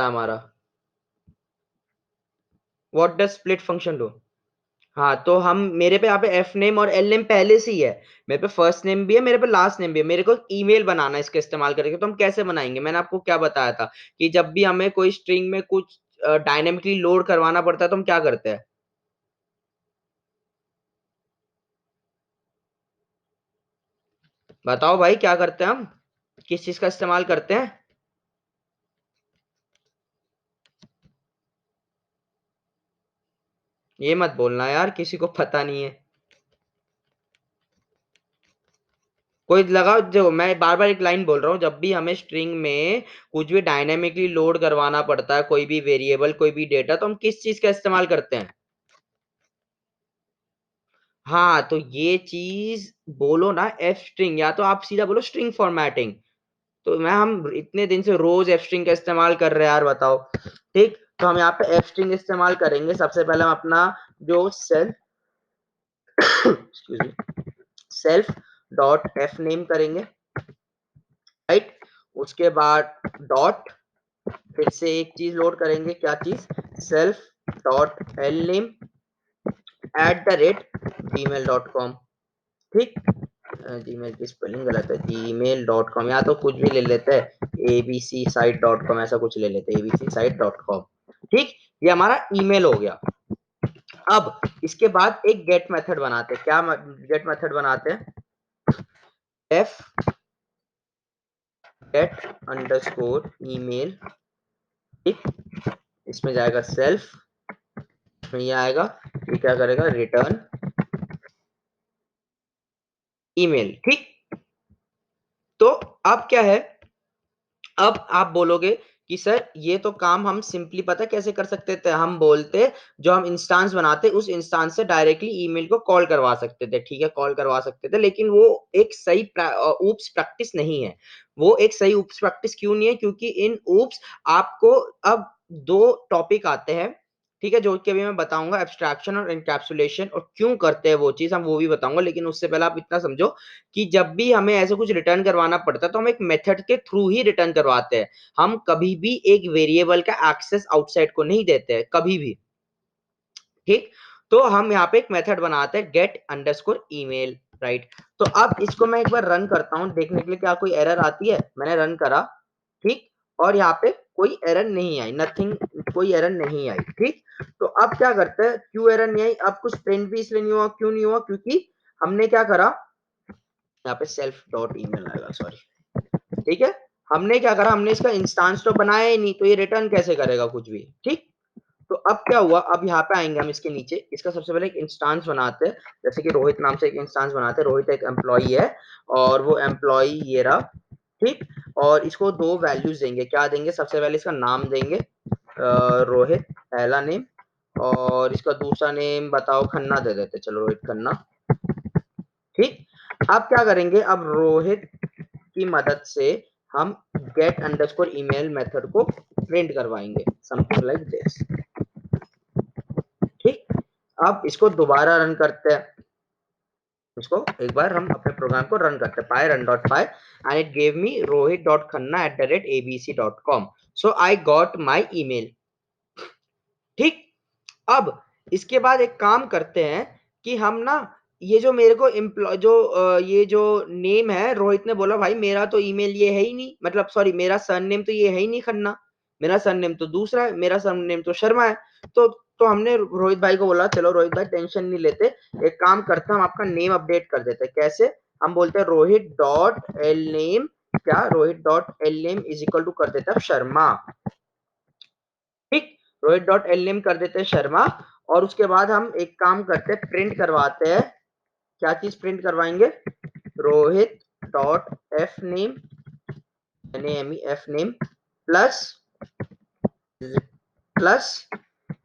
हमारा what does split function do. हाँ तो हम मेरे पे यहाँ पे एफ नेम और एल नेम पहले से ही है। मेरे पे फर्स्ट नेम भी है, मेरे पे लास्ट नेम भी है। मेरे को ईमेल बनाना है इसका इस्तेमाल करके। तो हम कैसे बनाएंगे, मैंने आपको क्या बताया था कि जब भी हमें कोई स्ट्रिंग में कुछ डायनेमिकली लोड करवाना पड़ता है तो हम क्या करते हैं। बताओ भाई क्या करते हैं हम, किस चीज का इस्तेमाल करते हैं। ये मत बोलना यार किसी को पता नहीं है। कोई लगाओ, जो मैं बार बार एक लाइन बोल रहा हूँ, जब भी हमें स्ट्रिंग में कुछ भी डायनेमिकली लोड करवाना पड़ता है, कोई भी वेरिएबल कोई भी डेटा, तो हम किस चीज का इस्तेमाल करते हैं। हाँ तो ये चीज बोलो ना एफ स्ट्रिंग, या तो आप सीधा बोलो स्ट्रिंग फॉर्मेटिंग। तो मैं हम इतने दिन से रोज एफ स्ट्रिंग का इस्तेमाल कर रहे हैं यार, बताओ। ठीक, तो हम यहाँ पे एफ स्ट्रिंग इस्तेमाल करेंगे। सबसे पहले हम अपना जो self excuse me self dot F name करेंगे, राइट। उसके बाद डॉट, फिर से एक चीज लोड करेंगे, क्या चीज, self dot L name @gmail.com। ठीक, जीमेल की स्पेलिंग गलत है, gmail.com, या तो कुछ भी ले लेते हैं, abcsite.com, ऐसा कुछ ले लेते हैं, abcsite.com। ठीक, ये हमारा ईमेल हो गया। अब इसके बाद एक गेट मेथड बनाते हैं। क्या गेट मेथड बनाते हैं, f get अंडरस्कोर ईमेल। ठीक, इसमें जाएगा सेल्फ, इसमें ये आएगा, ये क्या करेगा, रिटर्न ईमेल। ठीक, तो अब क्या है, अब आप बोलोगे कि सर ये तो काम हम सिंपली पता कैसे कर सकते थे, हम बोलते जो हम इंस्टांस बनाते उस इंस्टांस से डायरेक्टली ईमेल को कॉल करवा सकते थे। ठीक है, कॉल करवा सकते थे, लेकिन वो एक सही ऊप्स प्रैक्टिस नहीं है। वो एक सही ऊप्स प्रैक्टिस क्यों नहीं है, क्योंकि इन ऊप्स आपको अब दो टॉपिक आते हैं, ठीक है, जो कि अभी मैं बताऊंगा, एब्स्ट्रैक्शन और एनकैप्सुलेशन, और क्यों करते हैं वो चीज हम वो भी बताऊंगा। लेकिन उससे पहले आप इतना समझो कि जब भी हमें ऐसे कुछ रिटर्न करवाना पड़ता है तो हम एक मेथड के थ्रू ही रिटर्न करवाते हैं। हम कभी भी एक वेरिएबल का एक्सेस आउटसाइड को नहीं देते हैं, कभी भी। ठीक, तो हम यहाँ पे एक मेथड बनाते हैं गेट अंडरस्कोर ईमेल, राइट। तो अब इसको मैं एक बार रन करता हूँ देखने के लिए क्या कोई एरर आती है। मैंने रन करा, ठीक, और यहाँ पे कोई एरर नहीं आई, नथिंग, कोई एरर नहीं आई। ठीक, तो अब क्या करते हैं, क्यों एरर नहीं आई, अब कुछ प्रिंट भी इसलिए नहीं हुआ, क्यों नहीं हुआ, क्योंकि हमने क्या करा, यहाँ पे सेल्फ डॉट ईमेल आएगा, सॉरी। ठीक है, हमने क्या करा, हमने इसका इंस्टांस तो बनाया ही नहीं, तो ये रिटर्न कैसे करेगा कुछ भी। ठीक, तो अब क्या हुआ, अब यहाँ पे आएंगे हम इसके नीचे, इसका सबसे पहले एक इंस्टांस बनाते हैं। जैसे कि रोहित नाम से एक इंस्टांस बनाते हैं। रोहित एक एम्प्लॉई है, और वो एम्प्लॉई ये रहा। ठीक, और इसको दो वैल्यूज देंगे, क्या देंगे, सबसे पहले इसका नाम देंगे, रोहित पहला नेम, और इसका दूसरा नेम बताओ, खन्ना दे देते, चलो रोहित खन्ना। ठीक, अब क्या करेंगे, अब रोहित की मदद से हम गेट अंडरस्कोर ईमेल मेथड को प्रिंट करवाएंगे, समथिंग लाइक दिस। ठीक, अब इसको दोबारा रन करते हैं। इसको एक बार हम अपने प्रोग्राम को रन करते हैं, pi run dot pi, and it gave me rohit.khanna@abc.com, so I got my email. ठीक, अब इसके बाद एक काम करते हैं कि हम ना, ये जो मेरे को एम्प्लॉय जो ये जो नेम है, रोहित ने बोला भाई मेरा तो ईमेल ये है ही नहीं, मतलब सॉरी मेरा सरनेम तो ये है ही नहीं खन्ना, मेरा सरनेम तो दूसरा है, मेरा सरनेम तो शर्मा है। तो हमने रोहित भाई को बोला, चलो रोहित भाई टेंशन नहीं लेते, एक काम करते हैं, हम आपका नेम अपडेट कर देते हैं। कैसे, हम बोलते हैं रोहित डॉट एल नेम, क्या, Rohit dot L name is equal to कर देता है शर्मा। ठीक, रोहित डॉट एल नेम कर देते हैं शर्मा, और उसके बाद हम एक काम करते हैं, प्रिंट करवाते हैं। क्या चीज प्रिंट करवाएंगे, Rohit dot F name, F name plus plus,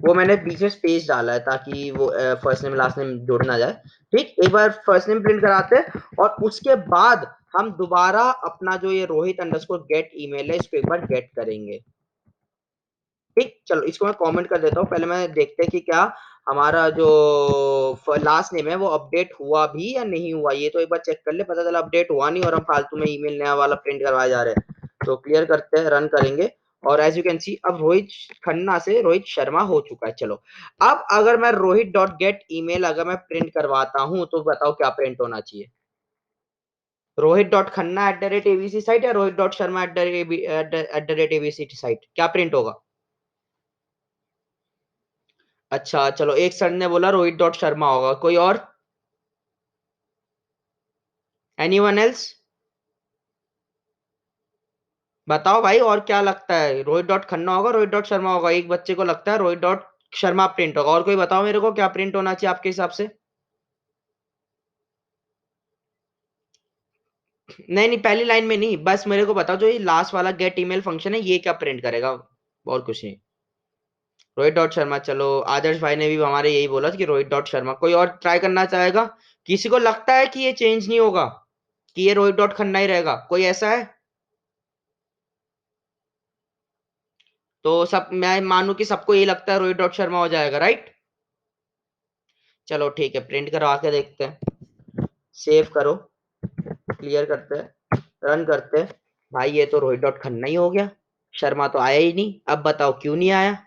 वो मैंने बीच में स्पेस डाला है ताकि वो फर्स्ट नेम लास्ट नेम जुड़ ना जाए। ठीक, एक बार फर्स्ट नेम प्रिंट कराते हैं, और उसके बाद हम दोबारा अपना जो ये रोहित अंडरस्कोर गेट ईमेल है, इसको एक बार गेट करेंगे। ठीक, चलो इसको मैं कमेंट कर देता हूँ, पहले मैं देखते हैं कि क्या हमारा जो लास्ट नेम है वो अपडेट हुआ भी या नहीं हुआ। ये तो एक बार चेक कर ले, पता चला अपडेट हुआ नहीं और हम फालतू में ईमेल नया वाला प्रिंट करवाए जा रहे हैं। तो क्लियर करते हैं, रन करेंगे, और एज यू कैन सी अब रोहित खन्ना से रोहित शर्मा हो चुका है। चलो अब अगर मैं रोहित डॉट गेट ईमेल अगर मैं प्रिंट करवाता हूं तो बताओ क्या प्रिंट होना चाहिए? Rohit dot Khanna at the rate ABC site या Rohit dot Sharma at the rate ABC site, क्या प्रिंट होगा? अच्छा चलो, एक सर ने बोला रोहित डॉट शर्मा होगा, कोई और? Anyone else? बताओ भाई, और क्या लगता है? रोहित डॉट खन्ना होगा, रोहित डॉट शर्मा होगा? एक बच्चे को लगता है रोहित डॉट शर्मा प्रिंट होगा, और कोई बताओ मेरे को क्या प्रिंट होना चाहिए आपके हिसाब से? नहीं नहीं, पहली लाइन में नहीं, बस मेरे को बताओ जो ये लास्ट वाला गेट ईमेल फंक्शन है ये क्या प्रिंट करेगा, और कुछ नहीं। रोहित डॉट शर्मा, चलो आदर्श भाई ने भी हमारे यही बोला था कि रोहित डॉट शर्मा। कोई और ट्राई करना चाहेगा? किसी को लगता है कि ये चेंज नहीं होगा, कि ये रोहित डॉट खन्ना ही रहेगा? कोई ऐसा है? तो सब मैं मानूं कि सबको ये लगता है रोहित डॉट शर्मा हो जाएगा, राइट? चलो ठीक है, प्रिंट करवा के देखते हैं। सेव करो, क्लियर करते हैं, रन करते हैं। भाई ये तो रोहित डॉट खन्ना ही हो गया, शर्मा तो आया ही नहीं। अब बताओ क्यों नहीं आया?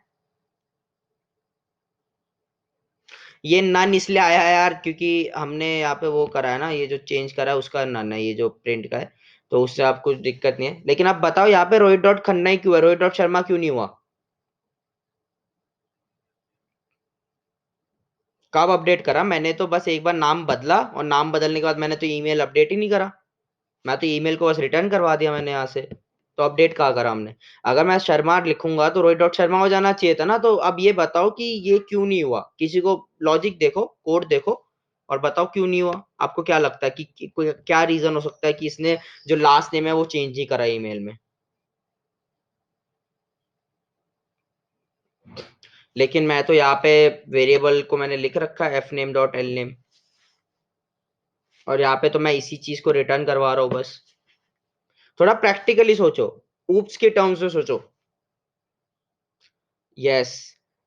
ये नन इसलिए आया है यार क्योंकि हमने यहाँ पे वो करा है ना, ये जो चेंज करा है उसका नन है, ये जो प्रिंट का है, तो उससे आप कुछ दिक्कत नहीं है। लेकिन अब बताओ यहाँ पे रोहित डॉट खन्ना ही क्यों है, रोहित डॉट शर्मा क्यों नहीं हुआ? कब अपडेट करा मैंने? तो बस एक बार नाम बदला, और नाम बदलने के बाद मैंने तो ईमेल अपडेट ही नहीं करा। मैं तो ईमेल को बस रिटर्न करवा दिया मैंने यहाँ से। तो अपडेट कहाँ करा हमने? अगर मैं शर्मा लिखूंगा तो रोहित डॉट शर्मा हो जाना चाहिए था ना। तो अब ये बताओ कि ये क्यों नहीं हुआ? किसी को लॉजिक देखो, कोड देखो, और बताओ क्यों नहीं हुआ। आपको क्या लगता है कि क्या रीजन हो सकता है कि इसने जो लास्ट नेम है वो चेंज ही करा ईमेल में? लेकिन मैं तो यहाँ पे वेरिएबल को मैंने लिख रखा है F name dot L name, और यहाँ पे तो मैं इसी चीज को रिटर्न करवा रहा हूँ बस। थोड़ा प्रैक्टिकली सोचो, ऊप्स के टर्म्स में सोचो। यस,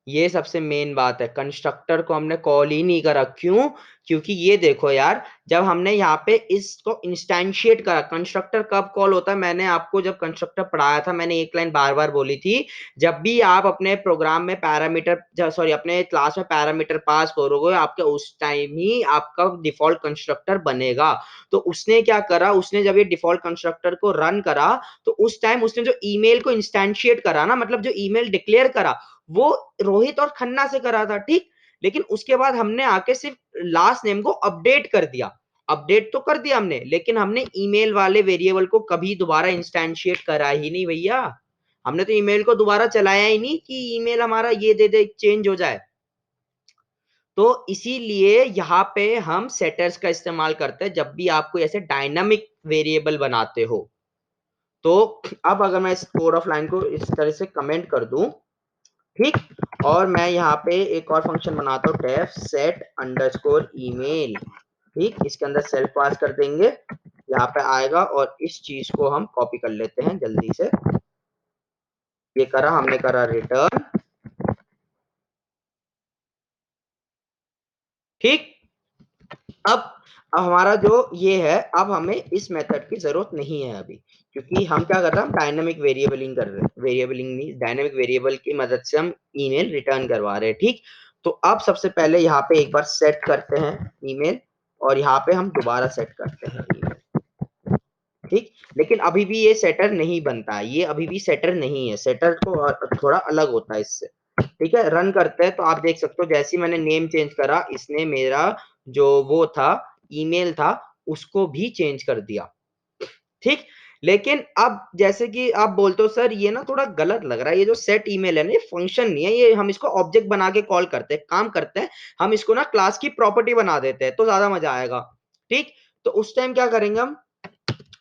ये सबसे मेन बात है, कंस्ट्रक्टर को हमने कॉल ही नहीं करा। क्यों? क्योंकि ये देखो यार, जब हमने यहाँ पे इसको इंस्टेंशिएट करा, कंस्ट्रक्टर कब कॉल होता है? मैंने आपको जब कंस्ट्रक्टर पढ़ाया था मैंने एक लाइन बार बार बोली थी, जब भी आप अपने प्रोग्राम में पैरामीटर, सॉरी अपने क्लास में पैरामीटर पास करोगे आपके, उस टाइम ही आपका डिफॉल्ट कंस्ट्रक्टर बनेगा। तो उसने क्या करा, उसने जब ये डिफॉल्ट कंस्ट्रक्टर को रन करा तो उस टाइम उसने जो ईमेल को इंस्टेंशिएट करा ना, मतलब जो ईमेल डिक्लेयर करा, वो रोहित और खन्ना से करा था, ठीक। लेकिन उसके बाद हमने आके सिर्फ लास्ट नेम को अपडेट कर दिया। अपडेट तो कर दिया हमने, लेकिन हमने ईमेल वाले वेरिएबल को कभी दोबारा इंस्टेंशिएट करा ही नहीं भैया। हमने तो ईमेल को दोबारा चलाया ही नहीं कि ईमेल हमारा ये दे दे चेंज हो जाए। तो इसीलिए यहाँ पे हम सेटर्स का इस्तेमाल करते हैं जब भी आप कोई ऐसे डायनामिक वेरिएबल बनाते हो। तो अब अगर मैं इस कोड ऑफ लाइन को इस तरह से कमेंट कर दूं, ठीक, और मैं यहाँ पे एक और फंक्शन बनाता हूँ, डेफ सेट अंडरस्कोर ईमेल, ठीक, इसके अंदर सेल्फ पास कर देंगे, यहाँ पे आएगा, और इस चीज को हम कॉपी कर लेते हैं जल्दी से। ये करा हमने, करा रिटर्न, ठीक। अब हमारा जो ये है, अब हमें इस मेथड की जरूरत नहीं है अभी, क्योंकि हम क्या कर रहे हैं, हम डायनामिक वेरिएबलिंग कर रहे हैं। वेरिएबलिंग नहीं, डायनामिक वेरिएबल की मदद से हम ईमेल रिटर्न करवा रहे हैं, ठीक। तो अब सबसे पहले यहाँ पे एक बार सेट करते हैं ईमेल, और यहाँ पे हम दोबारा सेट करते हैं ईमेल, ठीक। लेकिन अभी भी ये सेटर नहीं बनता है, ये अभी भी सेटर नहीं है, सेटर तो थोड़ा अलग होता है इससे, ठीक है। रन करते हैं तो आप देख सकते हो जैसे ही मैंने नेम चेंज करा, इसने मेरा जो वो था ईमेल था उसको भी चेंज कर दिया, ठीक। लेकिन अब जैसे कि आप बोलते हो सर ये ना थोड़ा गलत लग रहा है, ये जो सेट ईमेल है ना ये फंक्शन नहीं है, ये हम इसको ऑब्जेक्ट बना के कॉल करते हैं। काम करते हैं, हम इसको ना क्लास की प्रॉपर्टी बना देते हैं तो ज्यादा मजा आएगा, ठीक। तो उस टाइम क्या करेंगे हम,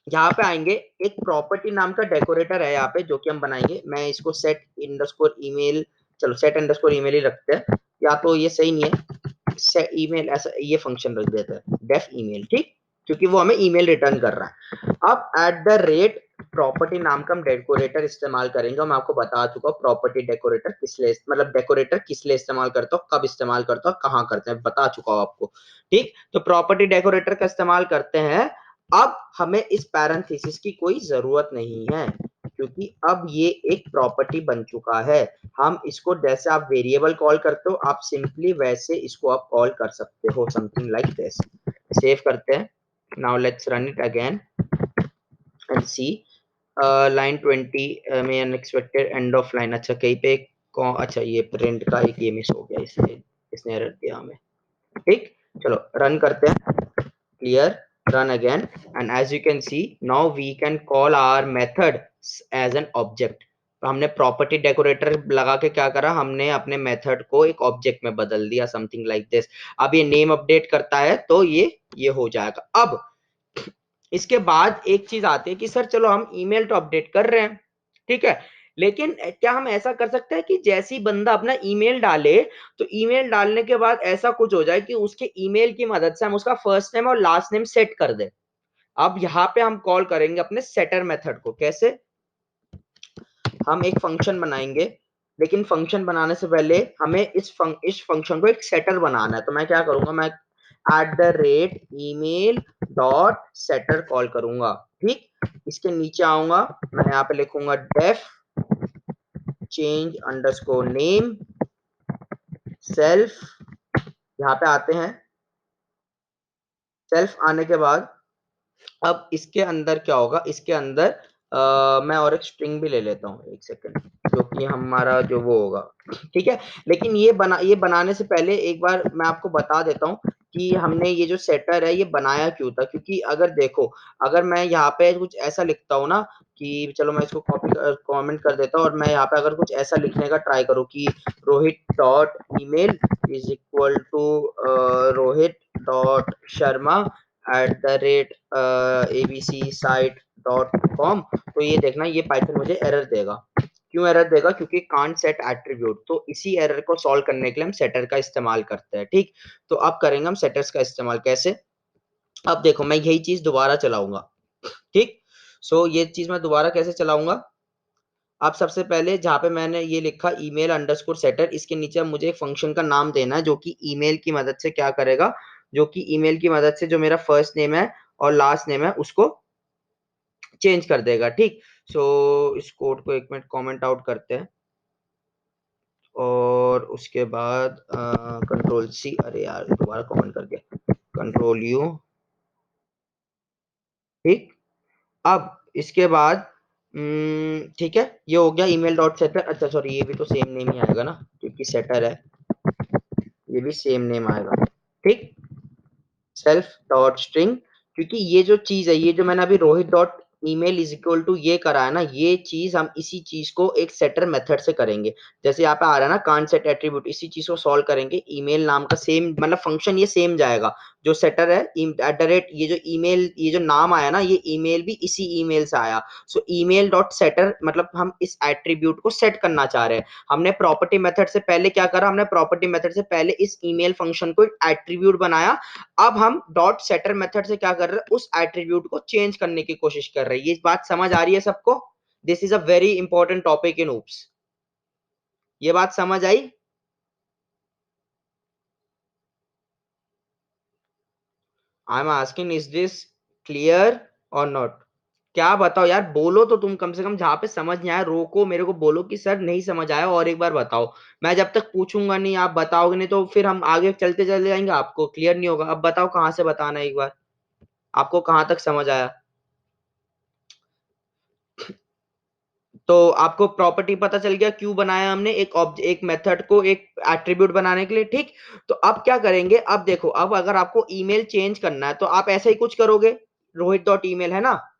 यहाँ पे आएंगे, एक प्रॉपर्टी नाम का डेकोरेटर है यहाँ पे जो कि हम बनाएंगे। मैं इसको सेट अंडरस्कोर ईमेल, चलो सेट अंडरस्कोर ईमेल ही रखते हैं, या तो ये सही नहीं है, सेट ईमेल ऐसा ये फंक्शन रख देते हैं, डेफ ईमेल, ठीक, क्योंकि वो हमें ईमेल रिटर्न कर रहा है। अब एट द रेट प्रॉपर्टी नाम का हम डेकोरेटर इस्तेमाल करेंगे। मैं आपको बता चुका हूँ प्रॉपर्टी डेकोरेटर किस लिए, मतलब डेकोरेटर किस लिए इस्तेमाल करता हूँ, कब इस्तेमाल करता हूँ, कहाँ करते हैं, बता चुका हूँ आपको, ठीक। तो प्रॉपर्टी डेकोरेटर का इस्तेमाल करते हैं। अब हमें इस पैरेंथेसिस की कोई जरूरत नहीं है, क्योंकि अब ये एक प्रॉपर्टी बन चुका है। हम इसको जैसे आप वेरिएबल कॉल करते हो, आप सिंपली वैसे इसको आप कॉल कर सकते हो, समथिंग लाइक दिस। सेव करते हैं। Now let's run it again and see. Line 20 में अनएक्सपेक्टेड एंड ऑफ लाइन। अच्छा कहीं पे अच्छा ये प्रिंट का एक ये मिस हो गया, इसने इसने एरर दिया हमें। ठीक, चलो रन करते हैं। clear, run again, and as you can see now we can call our method as an object। तो हमने प्रॉपर्टी डेकोरेटर लगा के क्या करा, हमने अपने मेथड को एक ऑब्जेक्ट में बदल दिया, समथिंग लाइक दिस। अब ये नेम अपडेट करता है तो ये हो जाएगा। अब इसके बाद एक चीज आती है कि सर चलो हम ईमेल तो अपडेट कर रहे हैं, ठीक है, लेकिन क्या हम ऐसा कर सकते हैं कि जैसी बंदा अपना ईमेल डाले तो ईमेल डालने के बाद ऐसा कुछ हो जाए कि उसके ईमेल की मदद से हम उसका फर्स्ट नेम और लास्ट नेम सेट कर दें। अब यहाँ पे हम कॉल करेंगे अपने सेटर मेथड को। कैसे? हम एक फंक्शन बनाएंगे, लेकिन फंक्शन बनाने से पहले हमें इस फंक्शन को एक सेटर बनाना है। तो मैं क्या करूंगा, मैं @email डॉट सेटर कॉल करूंगा। ठीक, इसके नीचे आऊंगा, मैं यहाँ पे लिखूंगा def change underscore name self. यहाँ पे आते हैं, सेल्फ आने के बाद अब इसके अंदर क्या होगा, इसके अंदर मैं और एक स्ट्रिंग भी ले लेता हूँ, एक सेकंड, जो कि हमारा जो वो होगा, ठीक है। लेकिन ये बनाने से पहले एक बार मैं आपको बता देता हूँ कि हमने ये जो सेटर है ये बनाया क्यों था। क्योंकि अगर देखो, अगर मैं यहाँ पे कुछ ऐसा लिखता हूँ ना कि चलो मैं इसको कॉपी कमेंट कर देता हूँ, और मैं यहाँ पे अगर कुछ ऐसा लिखने का ट्राई करूँ कि Rohit dot email is equal to Rohit dot Sharma @abcsite.com, तो ये देखना ये पाइथन मुझे एरर देगा। क्यों एरर देगा? क्योंकि कांट सेट एट्रीब्यूट। तो इसी एरर को सॉल्व करने के लिए हम सेटर का इस्तेमाल करते हैं। ठीक, तो अब करेंगे हम सेटर्स का इस्तेमाल। कैसे? अब देखो मैं यही चीज दोबारा चलाऊंगा। ठीक, सो ये चीज मैं दोबारा कैसे चलाऊंगा? अब सबसे पहले जहाँ पे मैंने ये लिखा ईमेल अंडरस्कोर सेटर, इसके नीचे मुझे एक फंक्शन का नाम देना है जो कि ईमेल की मदद से क्या करेगा, जो कि ईमेल की मदद से जो मेरा फर्स्ट नेम है और लास्ट नेम है उसको चेंज कर देगा। ठीक, सो इस कोड को एक मिनट कमेंट आउट करते हैं, और उसके बाद कंट्रोल सी, अरे यार दोबारा कमेंट कर दिया, कंट्रोल यू। ठीक, अब इसके बाद ठीक है, ये हो गया ईमेल डॉट सेटर। अच्छा सॉरी, ये भी तो सेम नेम ही आएगा ना, क्योंकि सेटर है, ये भी सेम नेम आएगा। ठीक, सेल्फ डॉट स्ट्रिंग, क्योंकि ये जो चीज है, ये जो मैंने अभी Rohit dot email is equal to ये करा है ना, ये चीज हम इसी चीज को एक सेटर मेथड से करेंगे। जैसे यहाँ पे आ रहा है ना कांट सेट एट्रीब्यूट, इसी चीज को सॉल्व करेंगे। ईमेल नाम का सेम मतलब फंक्शन ये सेम जाएगा, जो सेटर है ये जो ईमेल, ये जो नाम आया ना, ये ईमेल भी इसी ईमेल से आया। सो ईमेल डॉट सेटर मतलब हम इस एट्रीब्यूट को सेट करना चाह रहे हैं। हमने प्रॉपर्टी मेथड से पहले क्या करा, हमने प्रॉपर्टी मेथड से पहले इस ईमेल फंक्शन को एक एट्रीब्यूट बनाया। अब हम डॉट सेटर मेथड से क्या कर रहे हैं, उस एट्रीब्यूट को चेंज करने की कोशिश कर रहे हैं। ये बात समझ आ रही है सबको? This is a very important topic in OOPs. ये बात समझ आई? I am asking is this clear or not? क्या बताओ यार, बोलो तो तुम कम से कम, जहां पे समझ नहीं आया रोको, मेरे को बोलो कि सर नहीं समझ आया और एक बार बताओ। मैं जब तक पूछूंगा नहीं, आप बताओगे नहीं, तो फिर हम आगे चलते चले जाएंगे, आपको क्लियर नहीं होगा। अब बताओ कहां से बताना है एक बार, आपको कहां तक समझ आया? तो आपको प्रॉपर्टी पता चल गया क्यों बनाया हमने, एक मेथड को एक एट्रीब्यूट बनाने के लिए। ठीक, तो अब क्या करेंगे, अब देखो, अब अगर आपको ईमेल चेंज करना है तो आप ऐसा ही कुछ करोगे, रोहित डॉट ईमेल है ना,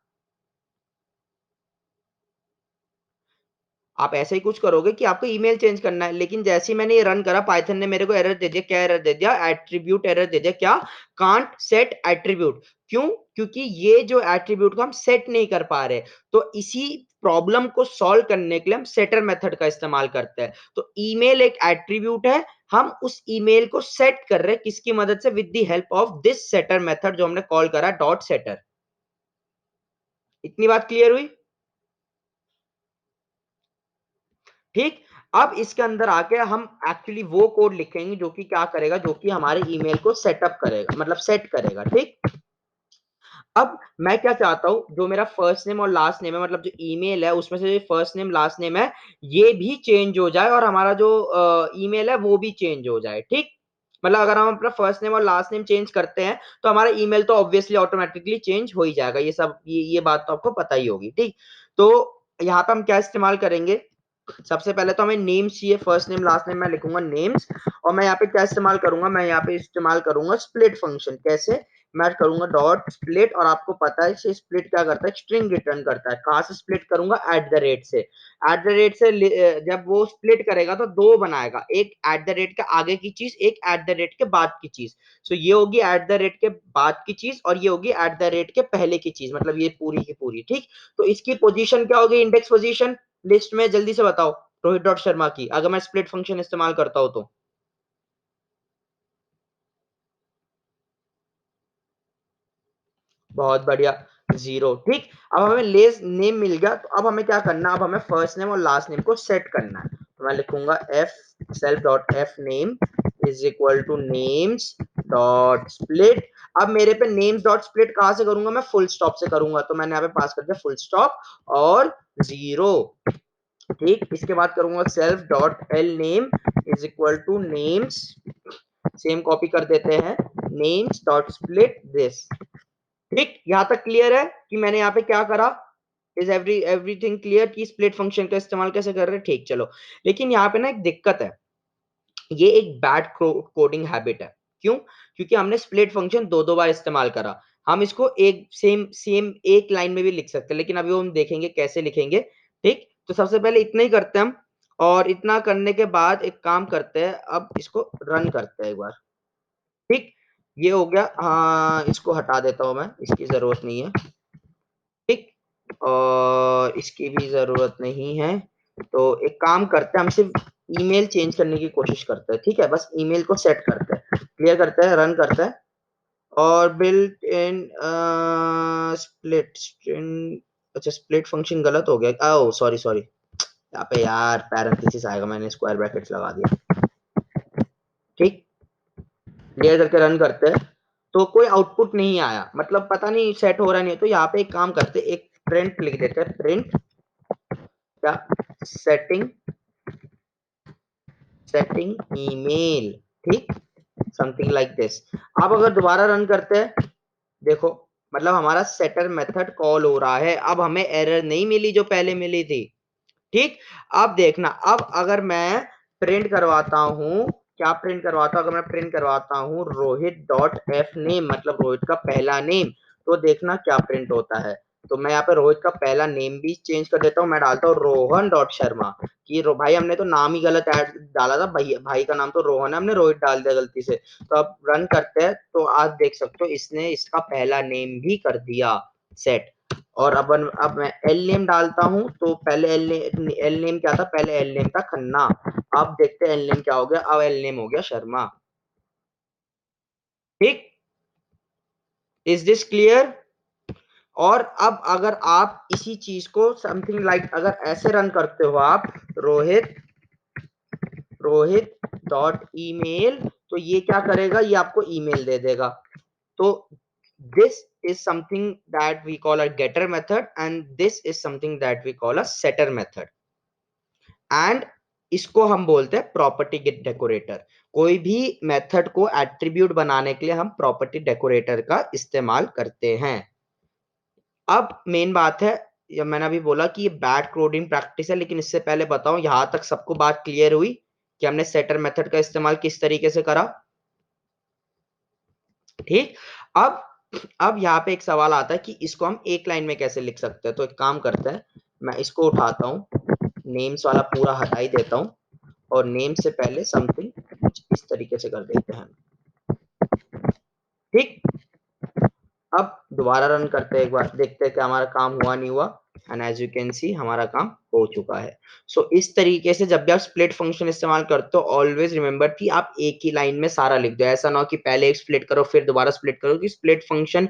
आप ऐसे ही कुछ करोगे कि आपको ईमेल चेंज करना है। लेकिन जैसे ही मैंने ये रन करा, पाइथन ने मेरे को एरर दे दिया। क्या एरर दे दिया? एट्रीब्यूट एरर दे दिया। क्या? Can't set attribute. क्यों? क्योंकि ये जो एट्रीब्यूट को हम सेट नहीं कर पा रहे। तो इसी प्रॉब्लम को सॉल्व करने के लिए हम सेटर मेथड का इस्तेमाल करते हैं। तो ईमेल एक एट्रीब्यूट है, हम उस ईमेल को सेट कर रहे हैं किसकी मदद से? With the help of this setter method जो हमने कॉल करा डॉट सेटर। इतनी बात क्लियर हुई? ठीक, अब इसके अंदर आके हम एक्चुअली वो कोड लिखेंगे जो कि क्या करेगा, जो कि हमारे ईमेल को सेटअप करेगा, मतलब सेट करेगा। ठीक, अब मैं क्या चाहता हूं, जो मेरा फर्स्ट नेम और लास्ट नेम है, मतलब जो ईमेल है उसमें से जो फर्स्ट नेम लास्ट नेम है ये भी चेंज हो जाए और हमारा जो ईमेल है वो भी चेंज हो जाए। ठीक, मतलब अगर हम अपना फर्स्ट नेम और लास्ट नेम चेंज करते हैं तो हमारा ईमेल तो ऑब्वियसली ऑटोमेटिकली चेंज हो ही जाएगा। ये सब ये बात तो आपको पता ही होगी। ठीक, तो यहाँ पे हम क्या इस्तेमाल करेंगे, सबसे पहले तो हमें नेम्स चाहिए, फर्स्ट नेम लास्ट नेम मैं लिखूंगा नेम्स, और मैं यहाँ पे क्या इस्तेमाल करूंगा, मैं यहाँ पे इस्तेमाल करूंगा स्प्लिट फंक्शन। कैसे, मैं करूंगा डॉट स्प्लिट, और आपको पता है से स्प्लिट क्या करता है, स्ट्रिंग रिटर्न करता है। कहां से स्प्लिट करूंगा, एट द रेट से। एट द रेट से जब वो स्प्लिट करेगा तो दो बनाएगा, एक एट द रेट के आगे की चीज, एक एट द रेट के बाद की चीज। सो ये होगी एट द रेट के बाद की चीज और ये होगी एट द रेट के पहले की चीज, मतलब ये पूरी की पूरी। ठीक, तो इसकी पोजीशन क्या होगी, इंडेक्स पोजीशन लिस्ट में, जल्दी से बताओ रोहित डॉट शर्मा की, अगर मैं स्प्लिट फंक्शन इस्तेमाल करता हूं तो। बहुत बढ़िया, जीरो। ठीक, अब हमें लेस नेम मिल गया, तो अब हमें क्या करना, अब हमें फर्स्ट नेम और लास्ट नेम को सेट करना है। तो मैं लिखूंगा F self dot F name is equal two names dot split. अब मेरे पे नेम्स डॉट स्प्लिट कहां से करूंगा, मैं फुल स्टॉप से करूंगा, तो मैंने यहाँ पे पास कर दिया फुल स्टॉप और जीरो। ठीक, इसके बाद करूंगा self dot L name is equal two names, same copy कर देते हैं, नेम्स डॉट स्प्लिट दिस। ठीक, यहां तक क्लियर है कि मैंने यहाँ पे क्या करा, इज एवरीथिंग क्लियर कि स्प्लिट फंक्शन का इस्तेमाल कैसे कर रहे हैं। ठीक, चलो, लेकिन यहाँ पे ना एक दिक्कत है, ये एक बैड कोडिंग हैबिट है। क्यों, क्योंकि हमने स्प्लिट फंक्शन दो दो बार इस्तेमाल करा। हम इसको एक सेम सेम एक लाइन में भी लिख सकते हैं, लेकिन अभी हम देखेंगे कैसे लिखेंगे। ठीक, तो सबसे पहले इतना ही करते हैं हम, और इतना करने के बाद एक काम करते हैं, अब इसको रन करते हैं एक बार। ठीक, ये हो गया, हाँ इसको हटा देता हूं मैं, इसकी जरूरत नहीं है। ठीक, और इसकी भी जरूरत नहीं है। तो एक काम करते हैं, हम सिर्फ ईमेल चेंज करने की कोशिश करते हैं। ठीक है, बस ईमेल को सेट करते हैं, क्लियर करते हैं, रन करते हैं, और बिल्ट इन स्प्लिट। अच्छा, स्प्लिट फंक्शन गलत हो गया, ओह सॉरी सॉरी, यहाँ पे यार पैरेंथेसिस आएगा, मैंने स्क्वायर ब्रैकेट्स लगा दिया। ठीक, क्लियर करके रन करते हैं, तो कोई आउटपुट नहीं आया, मतलब पता नहीं सेट हो रहा नहीं है। तो यहाँ पे एक काम करते हैं, एक प्रिंट लिख देते हैं, प्रिंट क्या, सेटिंग, सेटिंग ईमेल। ठीक, समथिंग लाइक दिस। अब अगर दोबारा रन करते हैं, देखो, मतलब हमारा सेटर मेथड कॉल हो रहा है, अब हमें एरर नहीं मिली जो पहले मिली थी। ठीक, अब देखना, अब अगर मैं प्रिंट करवाता हूं, क्या प्रिंट करवाता हूं, अगर मैं प्रिंट करवाता हूं रोहित डॉट एफ नेम, मतलब रोहित का पहला नेम, तो देखना क्या प्रिंट होता है। तो मैं यहाँ पे रोहित का पहला नेम भी चेंज कर देता हूँ, मैं डालता हूँ रोहन डॉट शर्मा, कि भाई हमने तो नाम ही गलत ऐड डाला था, भाई भाई का नाम तो रोहन है, हमने रोहित डाल दिया गलती से। तो अब रन करते हैं, तो आज देख सकते हो इसने इसका पहला नेम भी कर दिया सेट। और अब मैं एल नेम डालता हूं, तो पहले एल नेम क्या था, पहले एल नेम था खन्ना। अब देखते हैं एल नेम क्या हो गया, अब एल नेम हो गया शर्मा। ठीक, इज दिस क्लियर। और अब अगर आप इसी चीज को समथिंग लाइक अगर ऐसे रन करते हो आप, रोहित रोहित डॉट ईमेल, तो ये क्या करेगा, ये आपको ईमेल दे देगा। तो this is something that we call a getter method and this is something that we call a setter method, and इसको हम बोलते हैं प्रॉपर्टी डेकोरेटर। कोई भी मेथड को एट्रीब्यूट बनाने के लिए हम प्रॉपर्टी डेकोरेटर का इस्तेमाल करते हैं। अब मेन बात है, या मैंने अभी बोला कि ये बैड कोडिंग प्रैक्टिस है, लेकिन इससे पहले बताऊं, यहां तक सबको बात क्लियर हुई कि हमने सेटर मेथड का इस्तेमाल किस तरीके से करा। ठीक, अब यहाँ पे एक सवाल आता है कि इसको हम एक लाइन में कैसे लिख सकते हैं। तो एक काम करते हैं, मैं इसको उठाता हूँ, नेम्स वाला पूरा हटा ही देता हूँ, और नेम से पहले समथिंग इस तरीके से कर देते हैं। ठीक, अब दोबारा रन करते हैं, एक बार देखते हैं कि हमारा काम हुआ नहीं हुआ, and as you can see हमारा काम हो चुका है। सो इस तरीके से जब भी आप स्प्लिट फंक्शन इस्तेमाल करते हो, ऑलवेज रिमेंबर कि आप एक ही लाइन में सारा लिख दो। ऐसा ना हो कि पहले एक स्प्लिट करो फिर दोबारा स्प्लिट करो, कि स्प्लिट फंक्शन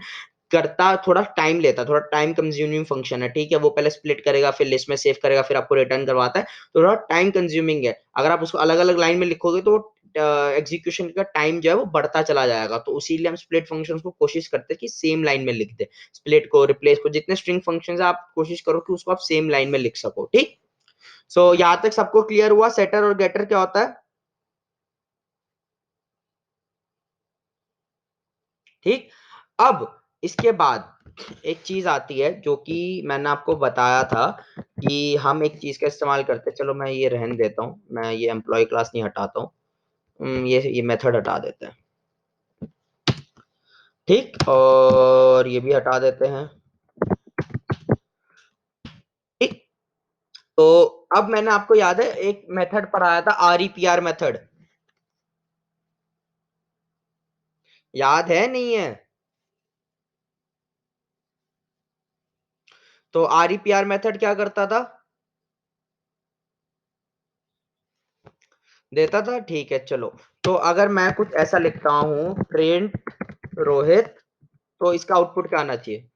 करता थोड़ा टाइम लेता, थोड़ा टाइम कंज्यूमिंग फंक्शन है। ठीक है, वो पहले स्प्लिट करेगा, फिर लिस्ट में सेव करेगा, फिर आपको रिटर्न करवाता है, तो थोड़ा टाइम कंज्यूमिंग है। अगर आप उसको अलग अलग लाइन में लिखोगे तो एग्जीक्यूशन का टाइम जो है वो बढ़ता चला जाएगा। तो इसीलिए हम स्प्लिट फंक्शंस को कोशिश करते हैं कि सेम लाइन में लिख दे। स्प्लिट को, रिप्लेस को, जितने स्ट्रिंग फंक्शंस है आप कोशिश करो कि उसको आप सेम लाइन में लिख सको। ठीक, सो यहां तक सबको क्लियर हुआ सेटर और गेटर क्या होता है? ठीक, अब इसके बाद एक चीज आती है जो कि मैंने आपको बताया था कि हम एक चीज का इस्तेमाल करते हैं। चलो मैं ये रहने देता हूँ, मैं ये एम्प्लॉय क्लास नहीं हटाता हूँ, ये मेथड हटा देते हैं। ठीक, और ये भी हटा देते हैं। ठीक, तो अब मैंने आपको याद है एक मेथड पढ़ाया था REPR मेथड, याद है नहीं है? तो REPR मेथड क्या करता था? देता था। ठीक है, चलो तो अगर मैं कुछ ऐसा लिखता हूं प्रिंट रोहित, तो इसका आउटपुट क्या आना चाहिए?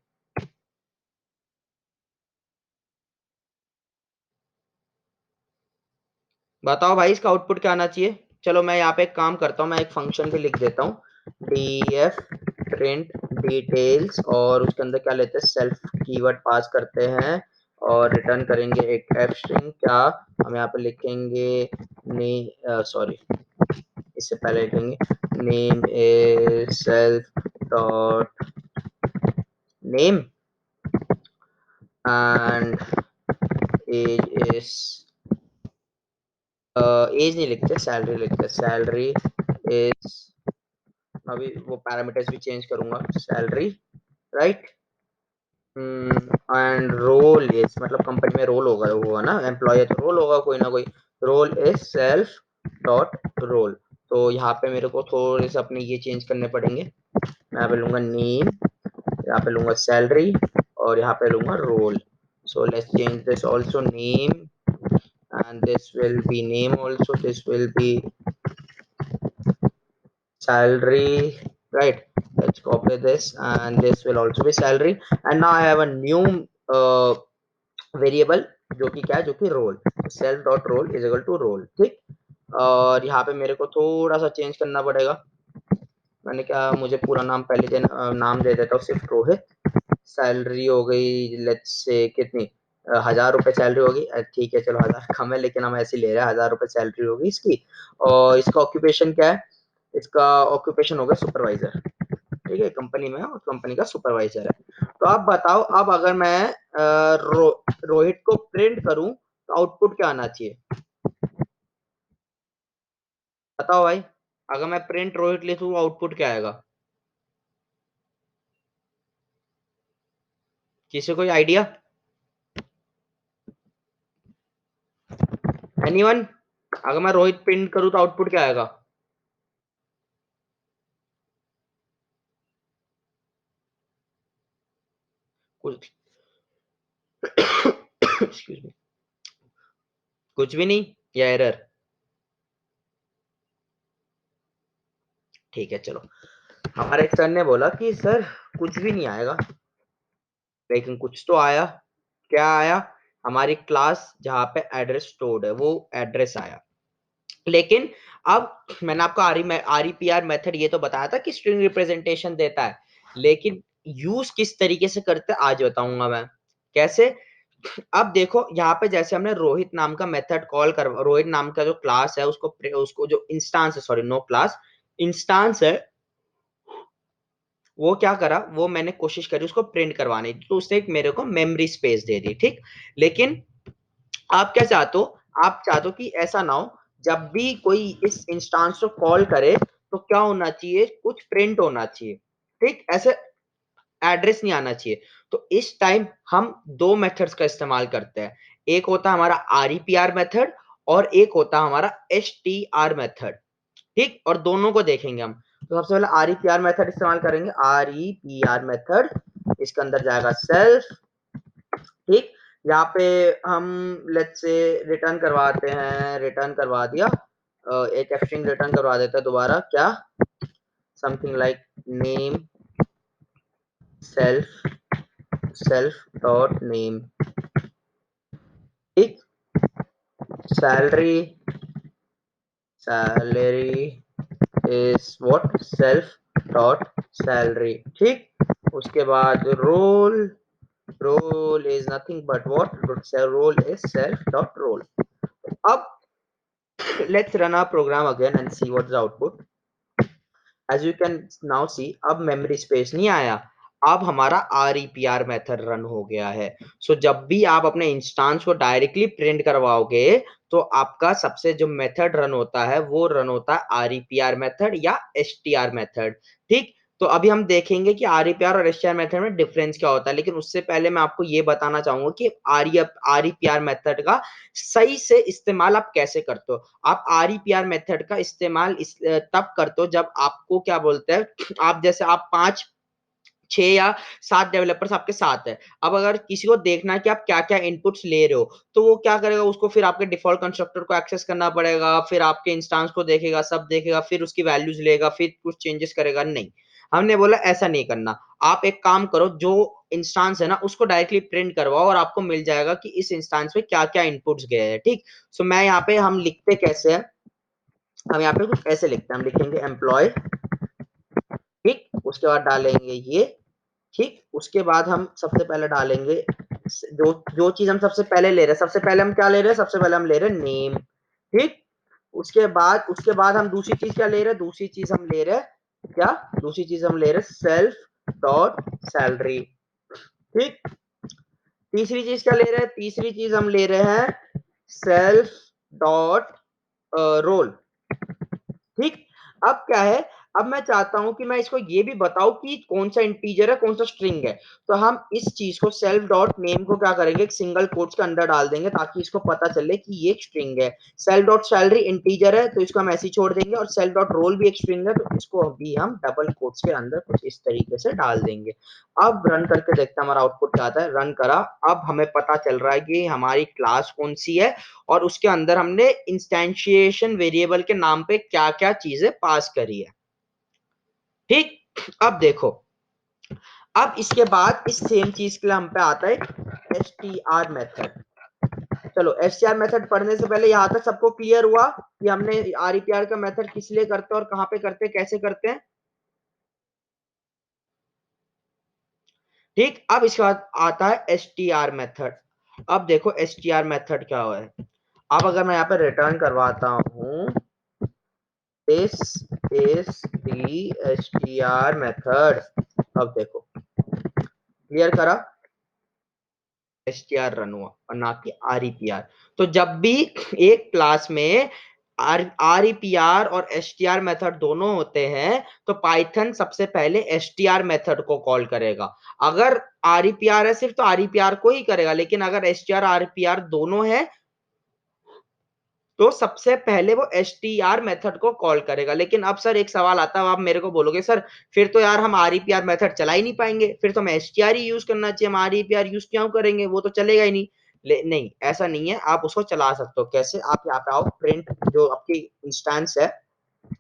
बताओ भाई, इसका आउटपुट क्या आना चाहिए? चलो मैं यहाँ पे एक काम करता हूँ, मैं एक फंक्शन भी लिख देता हूँ, df print details, और उसके अंदर क्या लेते हैं, सेल्फ कीवर्ड पास करते हैं और रिटर्न करेंगे एक f स्ट्रिंग। क्या हम यहाँ पे लिखेंगे? ने सॉरी, इससे पहले लिखेंगे name is self dot name and age is, age नहीं लिखते, सैलरी लिखते, सैलरी इज, अभी वो पैरामीटर्स भी चेंज करूंगा, salary, right, and role is, मतलब कंपनी में रोल होगा, वो है ना एम्प्लॉय है तो रोल होगा कोई ना कोई, role is self dot role. तो यहाँ पे मेरे को थोड़े से अपने ये चेंज करने पड़ेंगे। मैं यहाँ पे लूंगा नेम, यहाँ पे लूंगा सैलरी, और यहाँ पे लूंगा role. So let's change this also name, and this will be name also, this will be salary, right? Let's copy this, and this will also be salary, and now I have a new uh, variable जो कि क्या है, जो कि role, self dot role is equal to role. ठीक, और यहाँ पे मेरे को थोड़ा सा चेंज करना पड़ेगा। मैंने क्या, मुझे पूरा नाम पहले दिन नाम दे देता हूँ सिर्फ रोहित, सैलरी हो गई लेट्स से कितनी, 1000 रुपए सैलरी होगी। ठीक है चलो 1000 कम है लेकिन हम ऐसे ले रहे हैं, 1000 रुपए सैलरी होगी इसकी। और इसका ऑक्यूपेशन क्या है? इसका ऑक्यूपेशन होगा सुपरवाइजर। ठीक है, कंपनी में उस कंपनी का सुपरवाइजर है। तो आप बताओ, अब अगर मैं रोहित को प्रिंट करूं तो आउटपुट क्या आना चाहिए? बताओ भाई, अगर मैं प्रिंट रोहित लिखूं आउटपुट क्या आएगा? किसी कोई आइडिया? एनीवन? अगर मैं रोहित प्रिंट करूं तो आउटपुट क्या आएगा? कुछ एक्सक्यूज मी, कुछ भी नहीं या एरर? ठीक है चलो, हमारे एक सर ने बोला कि सर कुछ भी नहीं आएगा, लेकिन कुछ तो आया। क्या आया? हमारी क्लास जहाँ पे एड्रेस स्टोर्ड है वो एड्रेस आया। लेकिन अब मैंने आपको REPR मेथड ये तो बताया था कि स्ट्रिंग रिप्रेजेंटेशन देता है, लेकिन यूज किस तरीके से करते हैं आज बताऊंगा मैं। कैसे? अब देखो यहाँ पे जैसे हमने रोहित नाम का मेथड कॉल कर, रोहित नाम का जो क्लास है उसको उसको जो इंस्टांस है, सॉरी नो क्लास, इंस्टांस है, वो क्या करा, वो मैंने कोशिश करी उसको प्रिंट करवाने की, तो उसने एक मेरे को मेमोरी स्पेस दे दी। ठीक, लेकिन आप क्या चाहते हो? आप चाहते हो कि ऐसा ना हो, जब भी कोई इस इंस्टांस को कॉल करे तो क्या होना चाहिए, कुछ प्रिंट होना चाहिए। ठीक, ऐसे एड्रेस नहीं आना चाहिए। तो इस टाइम हम दो मेथड्स का इस्तेमाल करते हैं, एक होता है हमारा REPR मेथड और एक होता है हमारा STR मेथड। ठीक, और दोनों को देखेंगे हम। तो सबसे पहले REPR मेथड इस्तेमाल करेंगे, REPR मेथड, इसके अंदर जाएगा सेल्फ। ठीक, यहाँ पे हम लेट्स से रिटर्न करवाते हैं, रिटर्न करवा दिया, एक स्ट्रिंग रिटर्न करवा देता है दोबारा, क्या, something like name self, self dot name. ठीक, salary salary is what, self dot salary, ठीक। उसके बाद role is nothing but what, role is self dot role. अब let's run our program again and see what's the output. As you can now see, अब memory space नहीं आया, अब हमारा REPR method run हो गया है। सो जब भी आप अपने इंस्टांस को डायरेक्टली प्रिंट करवाओगे तो आपका सबसे जो मेथड रन होता है वो रन होता है REPR मेथड या STR मेथड, ठीक। तो अभी हम देखेंगे कि REPR और STR मेथड में डिफरेंस क्या होता है, लेकिन उससे पहले मैं आपको ये बताना चाहूंगा कि REPR मेथड का सही से इस्तेमाल आप कैसे करते हो। आप REPR मेथड का इस्तेमाल तब करते हो जब आपको क्या बोलते हैं, आप जैसे आप 5 6 या 7 डेवलपर्स आपके साथ है। अब अगर किसी को देखना है कि आप क्या-क्या इनपुट्स ले रहे हो, तो वो क्या करेगा, उसको फिर आपके डिफॉल्ट कंस्ट्रक्टर को एक्सेस करना पड़ेगा, फिर आपके इंस्टेंस को देखेगा, सब देखेगा, फिर उसकी वैल्यूज लेगा, फिर कुछ चेंजेस करेगा, नहीं। हमने बोला ऐसा नहीं करना। आप एक काम करो, जो इंस्टेंस है ना उसको डायरेक्टली प्रिंट करवाओ और आपको मिल जाएगा कि इस इंस्टेंस में क्या-क्या इनपुट्स गए हैं, ठीक। सो मैं यहाँ पे हम लिखते कैसे हैं, हम यहाँ पे कुछ ऐसे लिखते हैं, हम लिखेंगे एम्प्लॉय, ठीक। उसके बाद डालेंगे ये, ठीक। उसके बाद हम सबसे पहले डालेंगे जो जो चीज हम सबसे पहले ले रहे हैं, सबसे पहले हम क्या ले रहे हैं, सबसे पहले हम ले रहे हैं नेम, ठीक। उसके बाद हम दूसरी चीज क्या ले रहे हैं, दूसरी चीज हम ले रहे हैं क्या, दूसरी चीज हम ले रहे हैं सेल्फ डॉट सैलरी, ठीक। तीसरी चीज क्या ले रहे हैं, तीसरी चीज हम ले रहे हैं सेल्फ डॉट रोल, ठीक। अब क्या है, अब मैं चाहता हूं कि मैं इसको ये भी बताऊं कि कौन सा इंटीजर है कौन सा स्ट्रिंग है। तो हम इस चीज को सेल्फ डॉट नेम को क्या करेंगे, एक सिंगल कोट्स के अंदर डाल देंगे ताकि इसको पता चले कि ये एक स्ट्रिंग है। सेल्फ डॉट सैलरी इंटीजर है तो इसको हम ऐसे ही छोड़ देंगे, और सेल्फ डॉट रोल भी एक स्ट्रिंग है तो इसको अभी हम डबल कोट्स के अंदर कुछ इस तरीके से डाल देंगे। अब रन करके देखते हैं हमारा आउटपुट क्या आता है। रन करा, अब हमें पता चल रहा है कि हमारी क्लास कौन सी है और उसके अंदर हमने इंस्टेंशिएशन वेरिएबल के नाम पे क्या क्या चीजें पास करी है, ठीक। अब देखो, अब इसके बाद इस सेम चीज के लिए हम पे आता है str मेथड। चलो str मेथड पढ़ने से पहले यहां तक सबको क्लियर हुआ कि हमने REPR का मेथड किस लिए करते हैं और कहां पे करते हैं, कैसे करते हैं, ठीक। अब इसके बाद आता है str मेथड। अब देखो str मेथड क्या हुआ है। अब अगर मैं यहाँ पे रिटर्न करवाता हूं this is the str method, अब देखो क्लियर करा, str रन हुआ और ना कि REPR। तो जब भी एक क्लास में REPR और str मेथड दोनों होते हैं तो पाइथन सबसे पहले str मेथड को कॉल करेगा। अगर REPR है सिर्फ तो REPR को ही करेगा, लेकिन अगर str REPR दोनों है तो सबसे पहले वो str मेथड को कॉल करेगा। लेकिन अब सर एक सवाल आता है, आप मेरे को बोलोगे सर फिर तो यार हम REPR मेथड चला ही नहीं पाएंगे, फिर तो हमें str ही यूज करना चाहिए, हम REPR यूज क्यों करेंगे, वो तो चलेगा ही नहीं। नहीं, ऐसा नहीं है, आप उसको चला सकते हो। कैसे, आप यहाँ पे आओ, प्रिंट जो आपकी इंस्टेंस है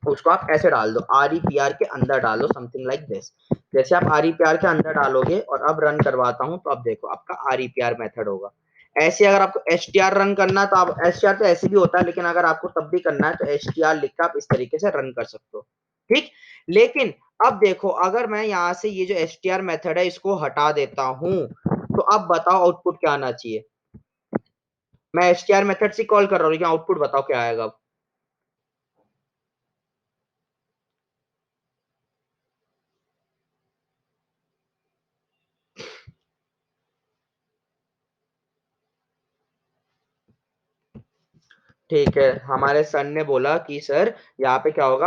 उसको आप ऐसे डाल दो, REPR के अंदर डाल दो, समथिंग लाइक दिस। जैसे आप REPR के अंदर डालोगे और अब रन करवाता हूं तो अब देखो आपका REPR मेथड होगा। ऐसे अगर आपको str रन करना है तो आप, str तो ऐसे भी होता है, लेकिन अगर आपको तब भी करना है तो str लिख कर आप इस तरीके से रन कर सकते हो, ठीक। लेकिन अब देखो, अगर मैं यहाँ से ये जो str मेथड है इसको हटा देता हूं तो अब बताओ आउटपुट क्या आना चाहिए। मैं str मेथड से कॉल कर रहा हूँ, लेकिन आउटपुट बताओ क्या आएगा। ठीक है, हमारे सर ने बोला कि सर यहाँ पे क्या होगा,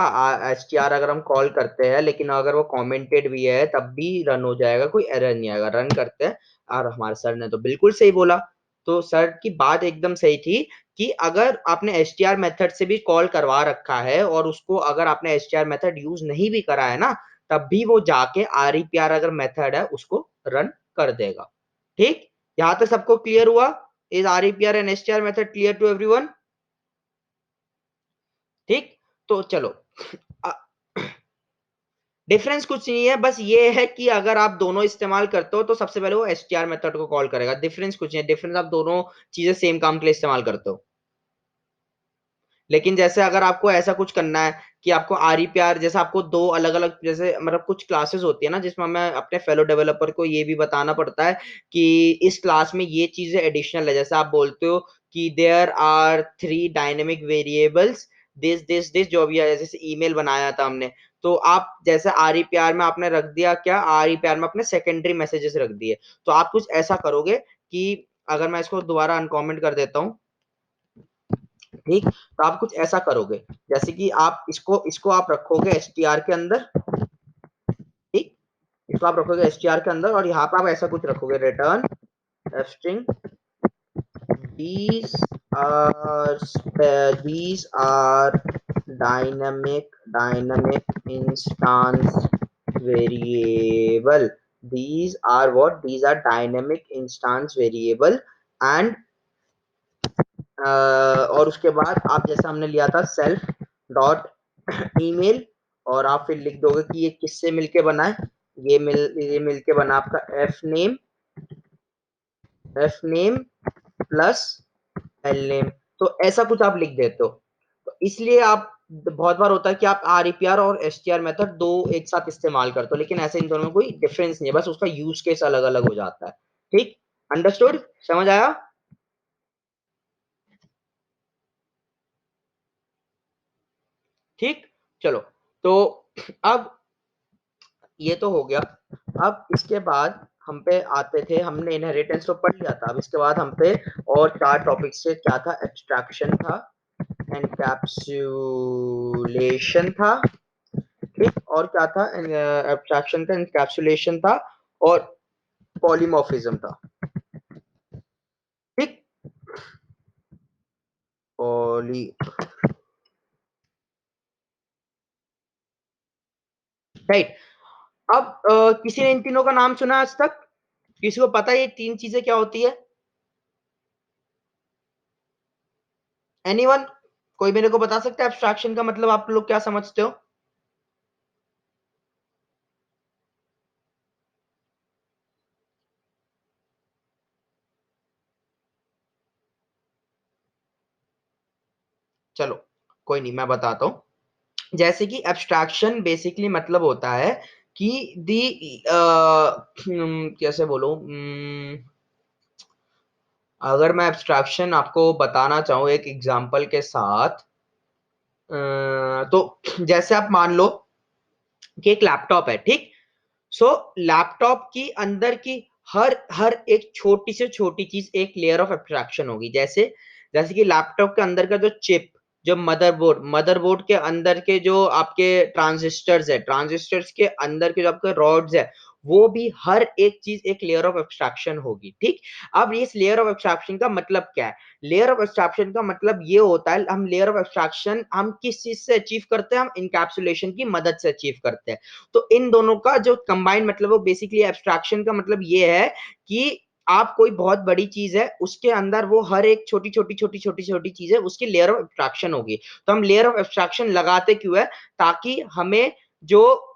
str अगर हम कॉल करते हैं लेकिन अगर वो कमेंटेड भी है तब भी रन हो जाएगा, कोई एरर नहीं आएगा, रन करते हैं। और हमारे सर ने तो बिल्कुल सही बोला। तो सर की बात एकदम सही थी कि अगर आपने str मेथड से भी कॉल करवा रखा है और उसको अगर आपने str मेथड यूज नहीं भी करा है ना, तब भी वो जाके REPR अगर मेथड है उसको रन कर देगा, ठीक। यहाँ तक सबको क्लियर हुआ, is REPR and str method clear to everyone, ठीक। तो चलो, डिफरेंस कुछ नहीं है, बस ये है कि अगर आप दोनों इस्तेमाल करते हो तो सबसे पहले वो str मेथड को कॉल करेगा। डिफरेंस कुछ नहीं है, डिफरेंस आप दोनों चीजें सेम काम के लिए इस्तेमाल करते हो। लेकिन जैसे अगर आपको ऐसा कुछ करना है कि आपको REPR जैसे आपको दो अलग अलग जैसे मतलब कुछ क्लासेस होती है ना जिसमें हमें अपने फेलो डेवलपर को ये भी बताना पड़ता है कि इस क्लास में ये चीजें एडिशनल है। जैसे आप बोलते हो कि there are 3 dynamic variables this जो भी है, जैसे ईमेल बनाया था हमने, तो आप जैसे REPR में आपने रख दिया क्या, REPR में अपने सेकेंडरी मैसेजेस रख दिए। तो आप कुछ ऐसा करोगे कि अगर मैं इसको दोबारा अनकॉमेंट कर देता हूँ, ठीक, तो आप कुछ ऐसा करोगे जैसे कि आप इसको इसको आप रखोगे str के अंदर, ठीक, इसको आप रखोगे str के अंदर और यहाँ पे आप ऐसा कुछ रखोगे return string these are these are dynamic instance variable, these are what, these are dynamic instance variable and और उसके बाद आप जैसा हमने लिया था सेल्फ डॉट ईमेल और आप फिर लिख दोगे कि ये किससे मिलके बना है, ये मिलके बना आपका F name plus L name. तो ऐसा कुछ आप लिख देते हो। तो इसलिए आप बहुत बार होता है कि आप REPR और STR मेथड दो एक साथ इस्तेमाल करते हो, लेकिन ऐसे इन दोनों में कोई डिफरेंस नहीं है, बस उसका यूज केस अलग अलग हो जाता है। ठीक, अंडरस्टूड, समझ आया? ठीक, चलो, तो अब ये तो हो गया। अब इसके बाद हम पे आते थे, हमने इनहेरिटेंस तो पढ़ लिया था, अब इसके बाद हम पे और चार टॉपिक से क्या था, एब्स्ट्रैक्शन था, एनकैप्सुलेशन था, ठीक, और क्या था, एब्स्ट्रैक्शन था, एनकैप्सुलेशन था और पॉलीमॉर्फिज्म था। ठीक, पॉली, राइट। अब किसी ने इन तीनों का नाम सुना आज तक? किसी को पता है ये तीन चीजें क्या होती है? एनीवन? कोई मेरे को बता सकता है एब्स्ट्रैक्शन का मतलब आप लोग क्या समझते हो? चलो, कोई नहीं, मैं बताता हूँ। जैसे कि एब्स्ट्रैक्शन बेसिकली मतलब होता है कि दी कैसे बोलूं, अगर मैं एब्स्ट्रैक्शन आपको बताना चाहूँ एक एग्जांपल के साथ, तो जैसे आप मान लो कि एक लैपटॉप है, ठीक, सो लैपटॉप की अंदर की हर हर एक छोटी से छोटी चीज एक लेयर ऑफ एब्स्ट्रैक्शन होगी। जैसे जैसे कि लैपटॉप के अंदर का जो चिप, जो मदरबोर्ड के अंदर के जो आपके ट्रांजिस्टर्स है, ट्रांजिस्टर्स के अंदर के जो आपके रॉड्स है, वो भी हर एक चीज एक लेयर ऑफ एब्स्ट्रैक्शन होगी। ठीक, अब इस लेयर ऑफ एब्स्ट्रैक्शन का मतलब क्या है? लेयर ऑफ एब्स्ट्रैक्शन का मतलब ये होता है, हम लेयर ऑफ एब्स्ट्रैक्शन हम किस चीज से अचीव करते हैं? हम इनकैप्सुलेशन की मदद से अचीव करते हैं। तो इन दोनों का जो कंबाइंड मतलब वो बेसिकली एब्स्ट्रैक्शन का मतलब ये है कि आप कोई बहुत बड़ी चीज है, उसके अंदर वो हर एक छोटी छोटी छोटी छोटी छोटी चीज है, उसकी लेयर ऑफ एब्स्ट्रैक्शन होगी। तो हम लेयर ऑफ एब्स्ट्रैक्शन लगाते क्यों है? ताकि हमें जो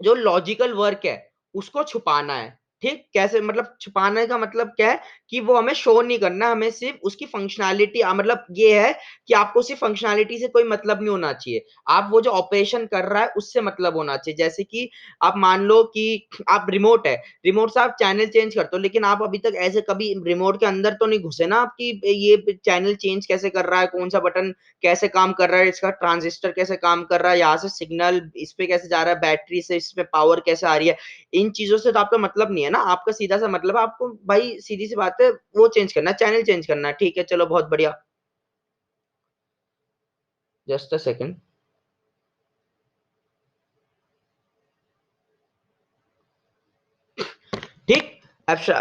जो लॉजिकल वर्क है उसको छुपाना है। ठीक, कैसे मतलब छुपाने का मतलब क्या है कि वो हमें शो नहीं करना, हमें सिर्फ उसकी फंक्शनैलिटी मतलब ये है कि आपको सिर्फ फंक्शनैलिटी से कोई मतलब नहीं होना चाहिए, आप वो जो ऑपरेशन कर रहा है उससे मतलब होना चाहिए। जैसे कि आप मान लो कि आप रिमोट है, रिमोट से आप चैनल चेंज करते हो, लेकिन आप अभी तक ऐसे कभी रिमोट के अंदर तो नहीं घुसे ना आपकी ये चैनल चेंज कैसे कर रहा है, कौन सा बटन कैसे काम कर रहा है, इसका ट्रांजिस्टर कैसे काम कर रहा है, यहाँ से सिग्नल इस पे कैसे जा रहा है, बैटरी से इसमें पावर कैसे आ रही है, इन चीजों से तो आपका मतलब नहीं है ना। आपका सीधा सा मतलब है, आपको भाई सीधी सी बात है, वो चेंज करना है, चैनल चेंज करना है। ठीक है, चलो बहुत बढ़िया, जस्ट अ सेकंड। ठीक, अच्छा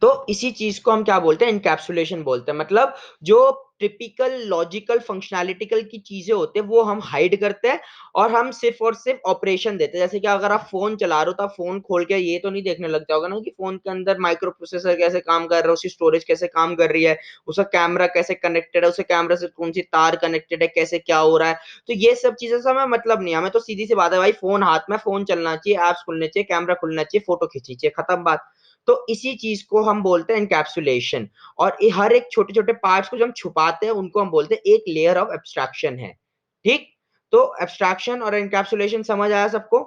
तो इसी चीज को हम क्या बोलते हैं, इनकैप्सुलेशन बोलते हैं। मतलब जो टिपिकल लॉजिकल फंक्शनैलिटिकल की चीजें होते हैं वो हम हाइड करते हैं और हम सिर्फ और सिर्फ ऑपरेशन देते हैं। जैसे कि अगर आप फोन चला रहे हो तो आप फोन खोल के ये तो नहीं देखने लग जाओगे ना कि फोन के अंदर माइक्रो प्रोसेसर कैसे काम कर रहा है, उसकी स्टोरेज कैसे काम कर रही है, उसका कैमरा कैसे कनेक्टेड है, उसके कैमरा से कौन सी तार कनेक्टेड है, कैसे क्या हो रहा है। तो ये सब चीजें से हमें मतलब नहीं है, हमें तो सीधी सी बात है भाई, फोन हाथ में, फोन चलना चाहिए, एप्स खुलने चाहिए, कैमरा खुलना चाहिए, फोटो खींचनी चाहिए, खत्म बात। तो इसी चीज को हम बोलते हैं एनकैप्सुलेशन। और हर एक छोटे छोटे पार्ट्स को जो हम छुपाते हैं उनको हम बोलते हैं एक लेयर ऑफ एब्स्ट्रैक्शन है। ठीक, तो एब्स्ट्रैक्शन और एनकैप्सुलेशन समझ आया सबको?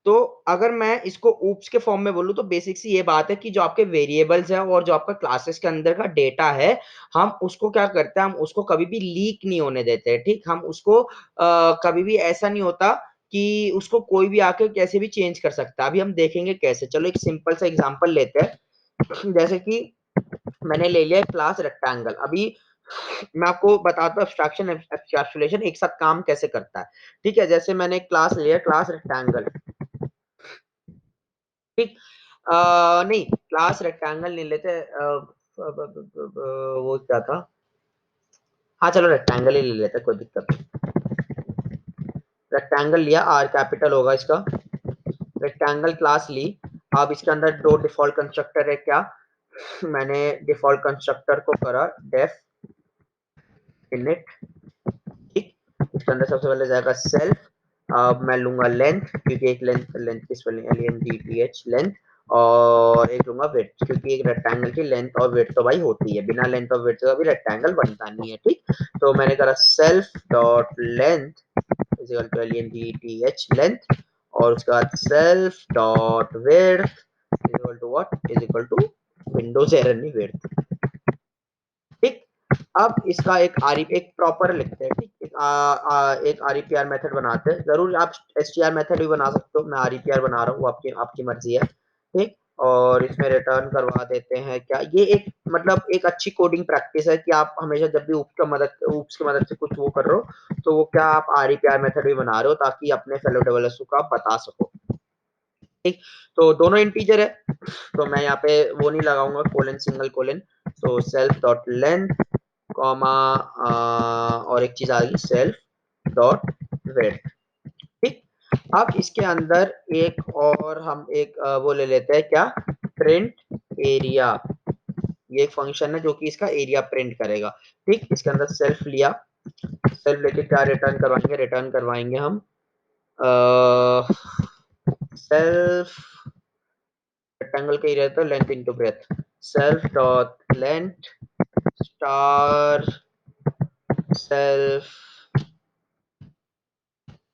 तो अगर मैं इसको ऊप्स के फॉर्म में बोलूँ तो बेसिक सी ये बात है कि जो आपके वेरिएबल्स हैं और जो आपका क्लासेस के अंदर का डेटा है, हम उसको क्या करते हैं, हम उसको कभी भी लीक नहीं होने देते हैं, ठीक? हम उसको कभी भी ऐसा नहीं होता कि उसको कोई भी आके कैसे भी चेंज कर सकता है। अभी हम देखेंगे कैसे। चलो एक सिंपल सा एग्जांपल लेते हैं। जैसे कि मैंने ले लिया क्लास रेक्टेंगल। अभी मैं आपको बताता हूँ एब्स्ट्रैक्शन एनकैप्सुलेशन एक साथ काम कैसे करता है। ठीक है, जैसे मैंने क्लास लिया क्लास रेक्टेंगल, ठीक। नहीं, क्लास रेक्टेंगल नहीं लेते, वो क्या था, हाँ चलो रेक्टेंगल ही ले लेते, कोई दिक्कत नहीं। रेक्टेंगल लिया, आर कैपिटल होगा इसका। रेक्टेंगल क्लास ली। अब इसके अंदर दो डिफॉल्ट कंस्ट्रक्टर है क्या, मैंने डिफॉल्ट कंस्ट्रक्टर को करा डेफ इनिट, ठीक। इसके अंदर सबसे पहले जाएगा सेल्फ। अब मैं लूंगा लेंथ, क्योंकि एक लेंथ, लेंथ की स्पेलिंग LENGTH लेंथ, और एक लूंगा विड्थ, क्योंकि एक रेक्टेंगल की लेंथ और विड्थ तो भाई होती है, बिना लेंथ और विड्थ का भी रेक्टेंगल बनता नहीं है, ठीक। तो मैंने करा self dot length is equal to LENGTH length, और उसके बाद self dot width is equal to what, is equal to Windows error नहीं विड्थ, ठीक। अब इसका एक प्रॉपर लिखते हैं, ठीक। एक REPR मेथड बनाते हैं, जरूर आप STR मेथड भी बना सकते हो, मैं REPR बना रहा हूँ, आपकी आपकी मर्जी है, ठीक। और इसमें रिटर्न करवा देते हैं क्या, ये एक मतलब एक अच्छी कोडिंग प्रैक्टिस है कि आप हमेशा जब भी ऊप्स की मदद से कुछ वो कर रहे हो, तो वो क्या आप REPR मेथड भी बना रहे हो ताकि अपने फेलो डेवलपर्स को आप बता सको, ठीक। तो दोनों इंटीजर है, तो मैं यहाँ पे वो नहीं लगाऊंगा कोलन सिंगल कोलन, तो सेल्फ डॉट लेंथ कॉमा और एक चीज आ गई सेल्फ डॉट वेट, ठीक। अब इसके अंदर एक और हम एक वो ले लेते हैं क्या, प्रिंट एरिया। ये एक फंक्शन है जो कि इसका एरिया प्रिंट करेगा, ठीक। इसके अंदर सेल्फ लिया, सेल्फ लेके क्या रिटर्न करवाएंगे, रिटर्न करवाएंगे हम सेल्फ रेक्टेंगल का एरिया, तो length into breadth, self dot length star self,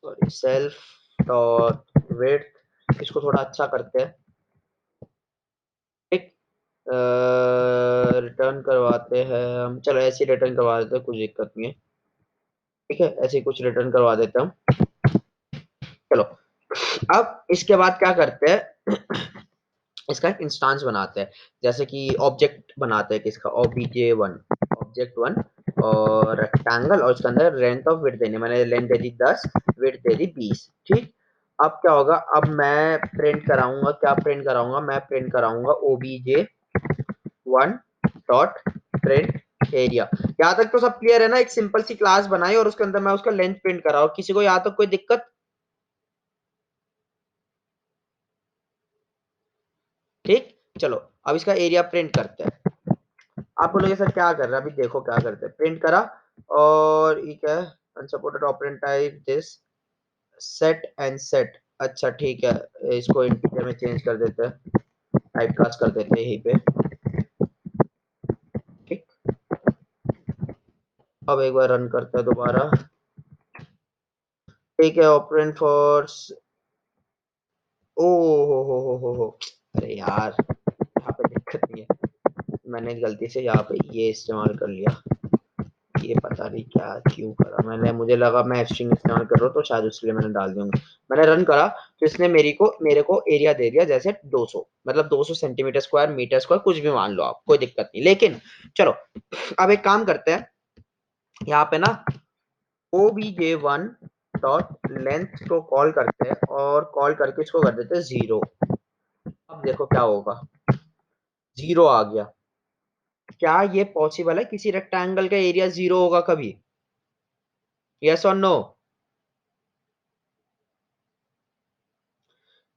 sorry self dot width, इसको थोड़ा अच्छा करते हैं, ठीक। रिटर्न करवाते हैं हम, चलो ऐसे रिटर्न करवा देते हैं, कुछ दिक्कत नहीं है, ठीक है, ऐसे कुछ रिटर्न करवा देते हैं हम। चलो, अब इसके बाद क्या करते हैं, इसका एक इंस्टेंस बनाते हैं, जैसे कि ऑब्जेक्ट बनाते हैं किसका, obj1 ऑब्जेक्ट 1 और रेक्टेंगल, और इसके अंदर लेंथ ऑफ विड्थ देनी, मैंने लेंथ दे दी 10, विड्थ दे दी 20, ठीक। अब क्या होगा, अब मैं प्रिंट कराऊंगा, क्या प्रिंट कराऊंगा, मैं प्रिंट कराऊंगा obj1 डॉट प्रिंट एरिया। यहाँ तक तो सब क्लियर है ना, एक सिंपल सी क्लास बनाई और उसके अंदर मैं उसका लेंथ प्रिंट कराऊं, किसी को यहाँ तक कोई दिक्कत, ठीक। चलो, अब इसका एरिया प्रिंट करते हैं। आप बोलोगे सर क्या कर रहा है, अभी देखो क्या करते हैं, प्रिंट करा, और ये क्या है, unsupported operand type this set and set, अच्छा ठीक है, इसको इंटीजर में चेंज कर देते हैं, टाइप कास्ट कर देते हैं यहीं पे, ठीक। अब एक बार रन करते हैं दोबारा, ठीक है, ऑपरेंड फॉर, ओ हो, अरे यार यहाँ पे दिक्कत नहीं है, मैंने गलती से यहाँ पे ये इस्तेमाल कर लिया, ये पता नहीं क्या क्यों करा मैंने, मुझे लगा मैं स्ट्रिंग इस्तेमाल कर रहा हूँ तो शायद उसके लिए मैंने डाल दूंगा। मैंने रन करा तो इसने मेरे को एरिया दे दिया, जैसे 200, मतलब 200 सेंटीमीटर स्क्वायर, मीटर स्क्वायर, कुछ भी मान लो आप, कोई दिक्कत नहीं। लेकिन चलो, अब एक काम करते हैं, यहाँ पे ना obj1 डॉट लेंथ को कॉल करते हैं, और कॉल करके इसको कर देते हैं 0। अब देखो क्या होगा, 0 आ गया। क्या ये पॉसिबल है किसी रेक्टेंगल का एरिया 0 होगा कभी, यस और नो?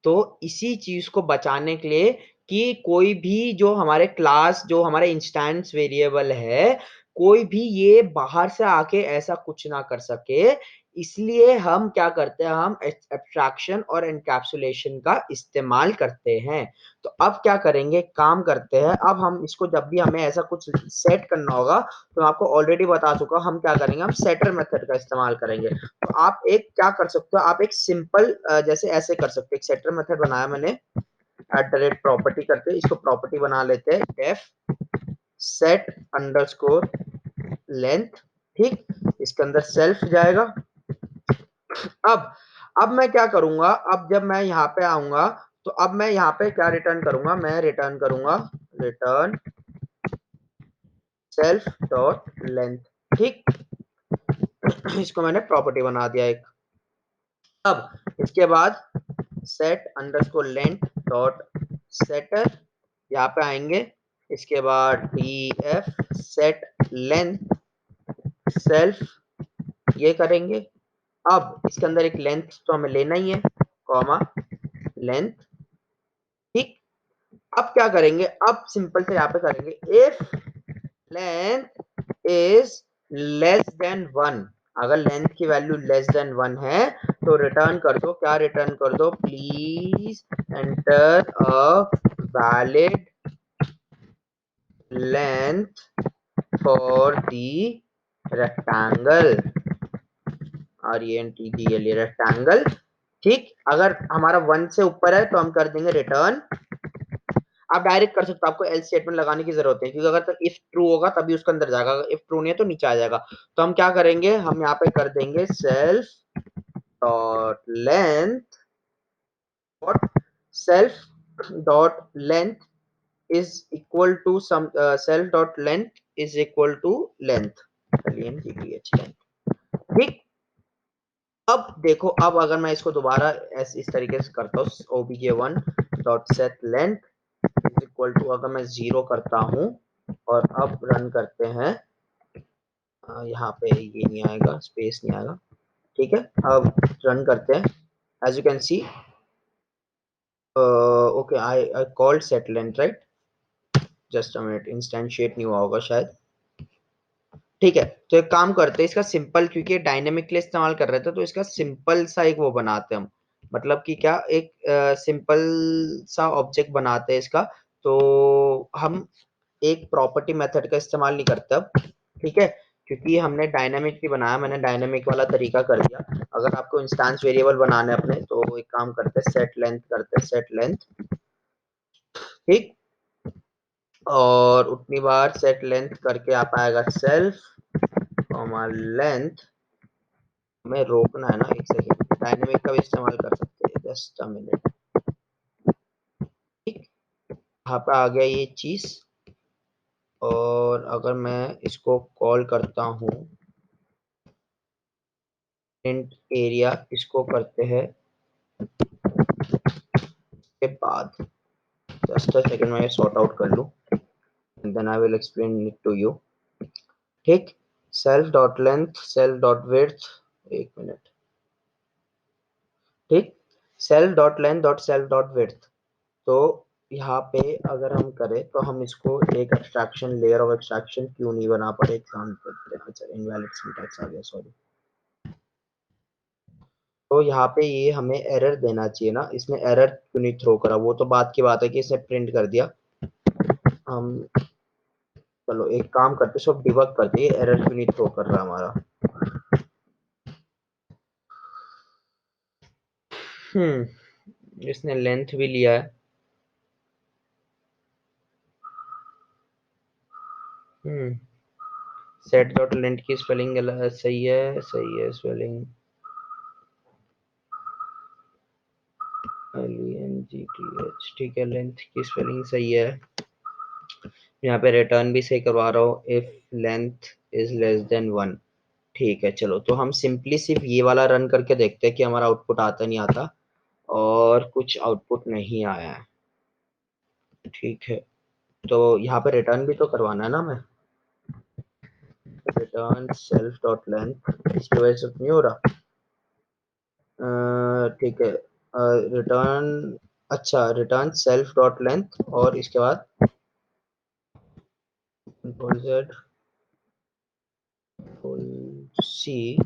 तो इसी चीज को बचाने के लिए कि कोई भी जो हमारे क्लास जो हमारे इंस्टेंस वेरिएबल है, कोई भी ये बाहर से आके ऐसा कुछ ना कर सके। इसलिए हम क्या करते हैं, हम एब्स्ट्रैक्शन और एनकैप्सुलेशन का इस्तेमाल करते हैं। तो अब क्या करेंगे, काम करते हैं। अब हम इसको जब भी हमें ऐसा कुछ सेट करना होगा, तो मैं आपको ऑलरेडी बता चुका हूं हम क्या करेंगे, हम सेटर मेथड का इस्तेमाल करेंगे। तो आप एक क्या कर सकते हो, आप एक सिंपल जैसे ऐसे कर सकते हो, एक सेटर मेथड बनाया मैंने @प्रॉपर्टी करके, इसको प्रॉपर्टी बना लेते हैं डेफ सेट अंडरस्कोर लेंथ। ठीक, इसके अंदर सेल्फ जाएगा। अब अब मैं क्या करूंगा, अब जब मैं यहाँ पे आऊंगा, तो अब मैं यहाँ पे क्या रिटर्न करूंगा, मैं रिटर्न करूंगा रिटर्न सेल्फ डॉट लेंथ। ठीक, इसको मैंने प्रॉपर्टी बना दिया एक। अब इसके बाद set underscore length dot setter, यहाँ पे आएंगे। इसके बाद df सेट लेंथ सेल्फ, ये करेंगे। अब इसके अंदर एक लेंथ तो हमें लेना ही है, कॉमा लेंथ। ठीक, अब क्या करेंगे, अब सिंपल से यहाँ पे करेंगे if length is less than 1। अगर लेंथ की वैल्यू लेस देन 1 है तो रिटर्न कर दो, क्या रिटर्न कर दो, please enter a valid length for the rectangle, RENTGL rectangle. ठीक, अगर हमारा 1 से ऊपर है तो हम कर देंगे रिटर्न। आप डायरेक्ट कर सकते हो, आपको एल्स स्टेटमेंट लगाने की जरूरत है, क्योंकि अगर तक इफ ट्रू होगा तभी उसके अंदर जाएगा, अगर इफ ट्रू नहीं है तो नीचे आ जाएगा। तो हम क्या करेंगे, हम यहाँ पे कर देंगे self dot length dot self dot length is equal to some self dot length is equal to length length. ठीक, अब देखो, अब अगर मैं इसको दोबारा इस तरीके से करता हूँ, obj1 dot set length is equal to, अगर मैं 0 करता हूँ और अब रन करते हैं, यहाँ पे ये नहीं आएगा, स्पेस नहीं आएगा। ठीक है, अब रन करते हैं। As you can see, okay, I called set length right, just a minute, instantiate नहीं हुआ होगा शायद। ठीक है, तो एक काम करते हैं, इसका सिंपल, क्योंकि डायनेमिक के लिए इस्तेमाल कर रहे थे, तो इसका सिंपल सा एक वो बनाते हैं हम, मतलब कि क्या, एक सिंपल सा ऑब्जेक्ट बनाते हैं इसका। तो हम एक प्रॉपर्टी मेथड का इस्तेमाल नहीं करते अब। ठीक है, क्योंकि हमने डायनेमिक भी बनाया, मैंने डायनेमिक वाला तरीका कर दिया। अगर आपको इंस्टेंस वेरिएबल बनाने अपने, तो एक काम करते हैं, सेट लेंथ करते हैं, सेट लेंथ। ठीक, और उतनी बार सेट लेंथ करके आप आएगा सेल्फ कॉमा लेंथ, हमें रोकना है ना, एक सेकेंड, डायनेमिक का भी इस्तेमाल कर सकते हैं, जस्ट अ मिनट। ठीक, यहाँ पे आ गया ये चीज। और अगर मैं इसको कॉल करता हूँ इंट एरिया, इसको करते हैं के बाद, जस्ट अ सेकेंड, मैं सॉर्ट आउट कर लूँ, then I will explain it to you. ठीक, self dot length self dot width, एक मिनट। ठीक, self dot length dot self dot width. तो यहाँ पे अगर हम करें तो हम इसको एक एब्स्ट्रैक्शन, लेयर ऑफ एब्स्ट्रैक्शन क्यों नहीं बना पा रहे, काम करते हैं। अच्छा, इनवैलिड सिंटैक्स आ गया, सॉरी। तो यहाँ पे ये हमें एरर देना चाहिए ना, इसने एरर क्यों नहीं थ्रो करा, वो तो बात की बात है कि इसने प्रिंट कर दिया। हम चलो एक काम करते, सब डिबग करते, ये एरर क्यों नहीं थ्रो कर रहा हमारा। इसने लेंथ भी लिया है। सेट डॉट लेंथ की स्पेलिंग सही है, सही है स्पेलिंग, LENGTH। ठीक है, लेंथ की स्पेलिंग सही है। यहाँ पे रिटर्न भी सही करवा रहा हूँ, if length is less than 1। ठीक है, चलो तो हम सिंपली सिर्फ ये वाला रन करके देखते हैं कि हमारा आउटपुट आता नहीं आता, और कुछ आउटपुट नहीं आया है। ठीक है, तो यहाँ पे रिटर्न भी तो करवाना है ना हमें, रिटर्न सेल्फ डॉट लेंथ, इसकी वजह से नहीं हो रहा। ठीक है, रिटर्न अच्छा, रिटर्न सेल्फ डॉट लेंथ और इसके बाद control Z C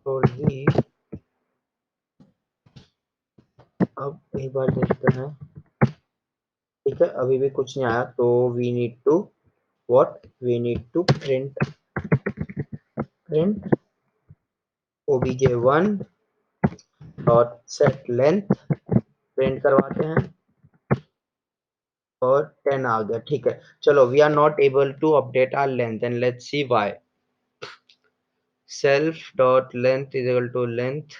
control V. अब एक बार देखते हैं। ठीक है, अभी भी कुछ नहीं आया, तो we need to what, we need to print obj1 dot set length, print करवाते हैं और 10 आ गया। ठीक है, चलो, we are not able to update our length and let's see why. self dot length is equal to length,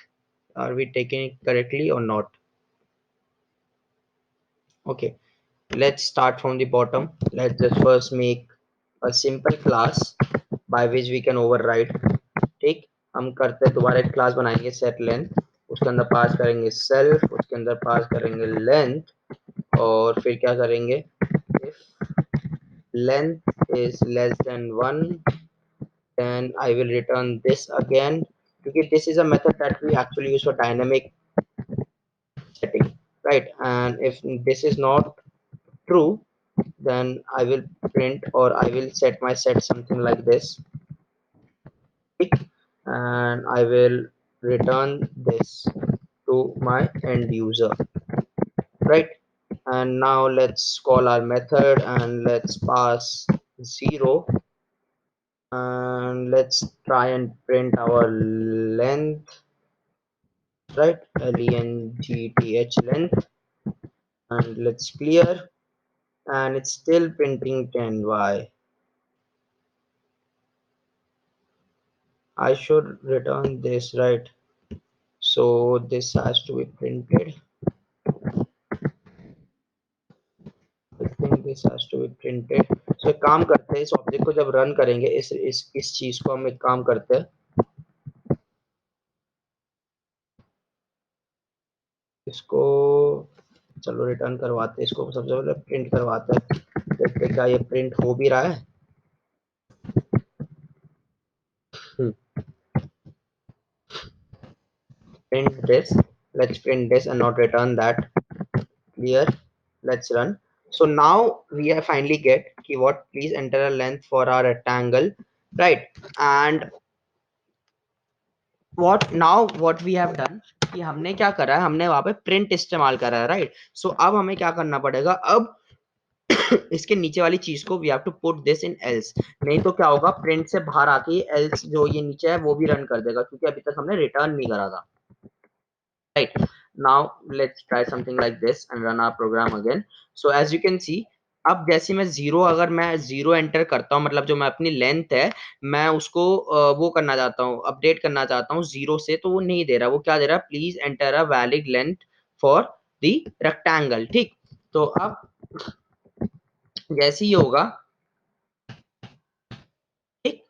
are we taking it correctly or not? Okay, let's start from the bottom. Let's just first make a simple class by which we can override. ठीक, हम करते हैं, दोबारा एक class बनाएंगे set length, उसके अंदर पास करेंगे self, उसके अंदर पास करेंगे length, और फिर क्या करेंगे, if length is less than 1 then I will return this again, because this is a method that we actually use for dynamic setting, right? And if this is not true, then I will print, or I will set my set something like this, and I will return this to my end user, right? And now let's call our method and let's pass 0, and let's try and print our length, right? length length, and let's clear, and it's still printing 10. Why? I should return this, right? So this has to be printed. I think this has to be printed. So एक काम करते हैं, इस object को जब run करेंगे, इस चीज को हम एक काम करते हैं, इसको चलो रिटर्न करवाते हैं, इसको सबसे पहले प्रिंट करवाते हैं, देखते हैं क्या ये प्रिंट हो भी रहा है। Print this, let's print this and not return that. Clear, let's run. So now we have finally get keyword, please enter a length for our rectangle, right? And what we have done कि हमने क्या करा है, हमने वहां पे print इस्तेमाल करा है, राइट? सो अब हमें क्या करना पड़ेगा, अब इसके नीचे वाली चीज को we have to put this in else, नहीं तो क्या होगा, प्रिंट से बाहर आके एल्स जो ये नीचे है वो भी रन कर देगा, क्योंकि अभी तक हमने रिटर्न नहीं करा था, right? Now let's try something like this and run our program again. So as you can see, अब जैसे मैं जीरो, अगर मैं जीरो एंटर करता हूँ, मतलब जो मैं अपनी लेंथ है, मैं उसको वो करना चाहता हूँ, अपडेट करना चाहता हूँ जीरो से, तो वो नहीं दे रहा, वो क्या दे रहा है, please enter a valid length for the rectangle. ठीक, तो अब जैसे ही होगा, ठीक,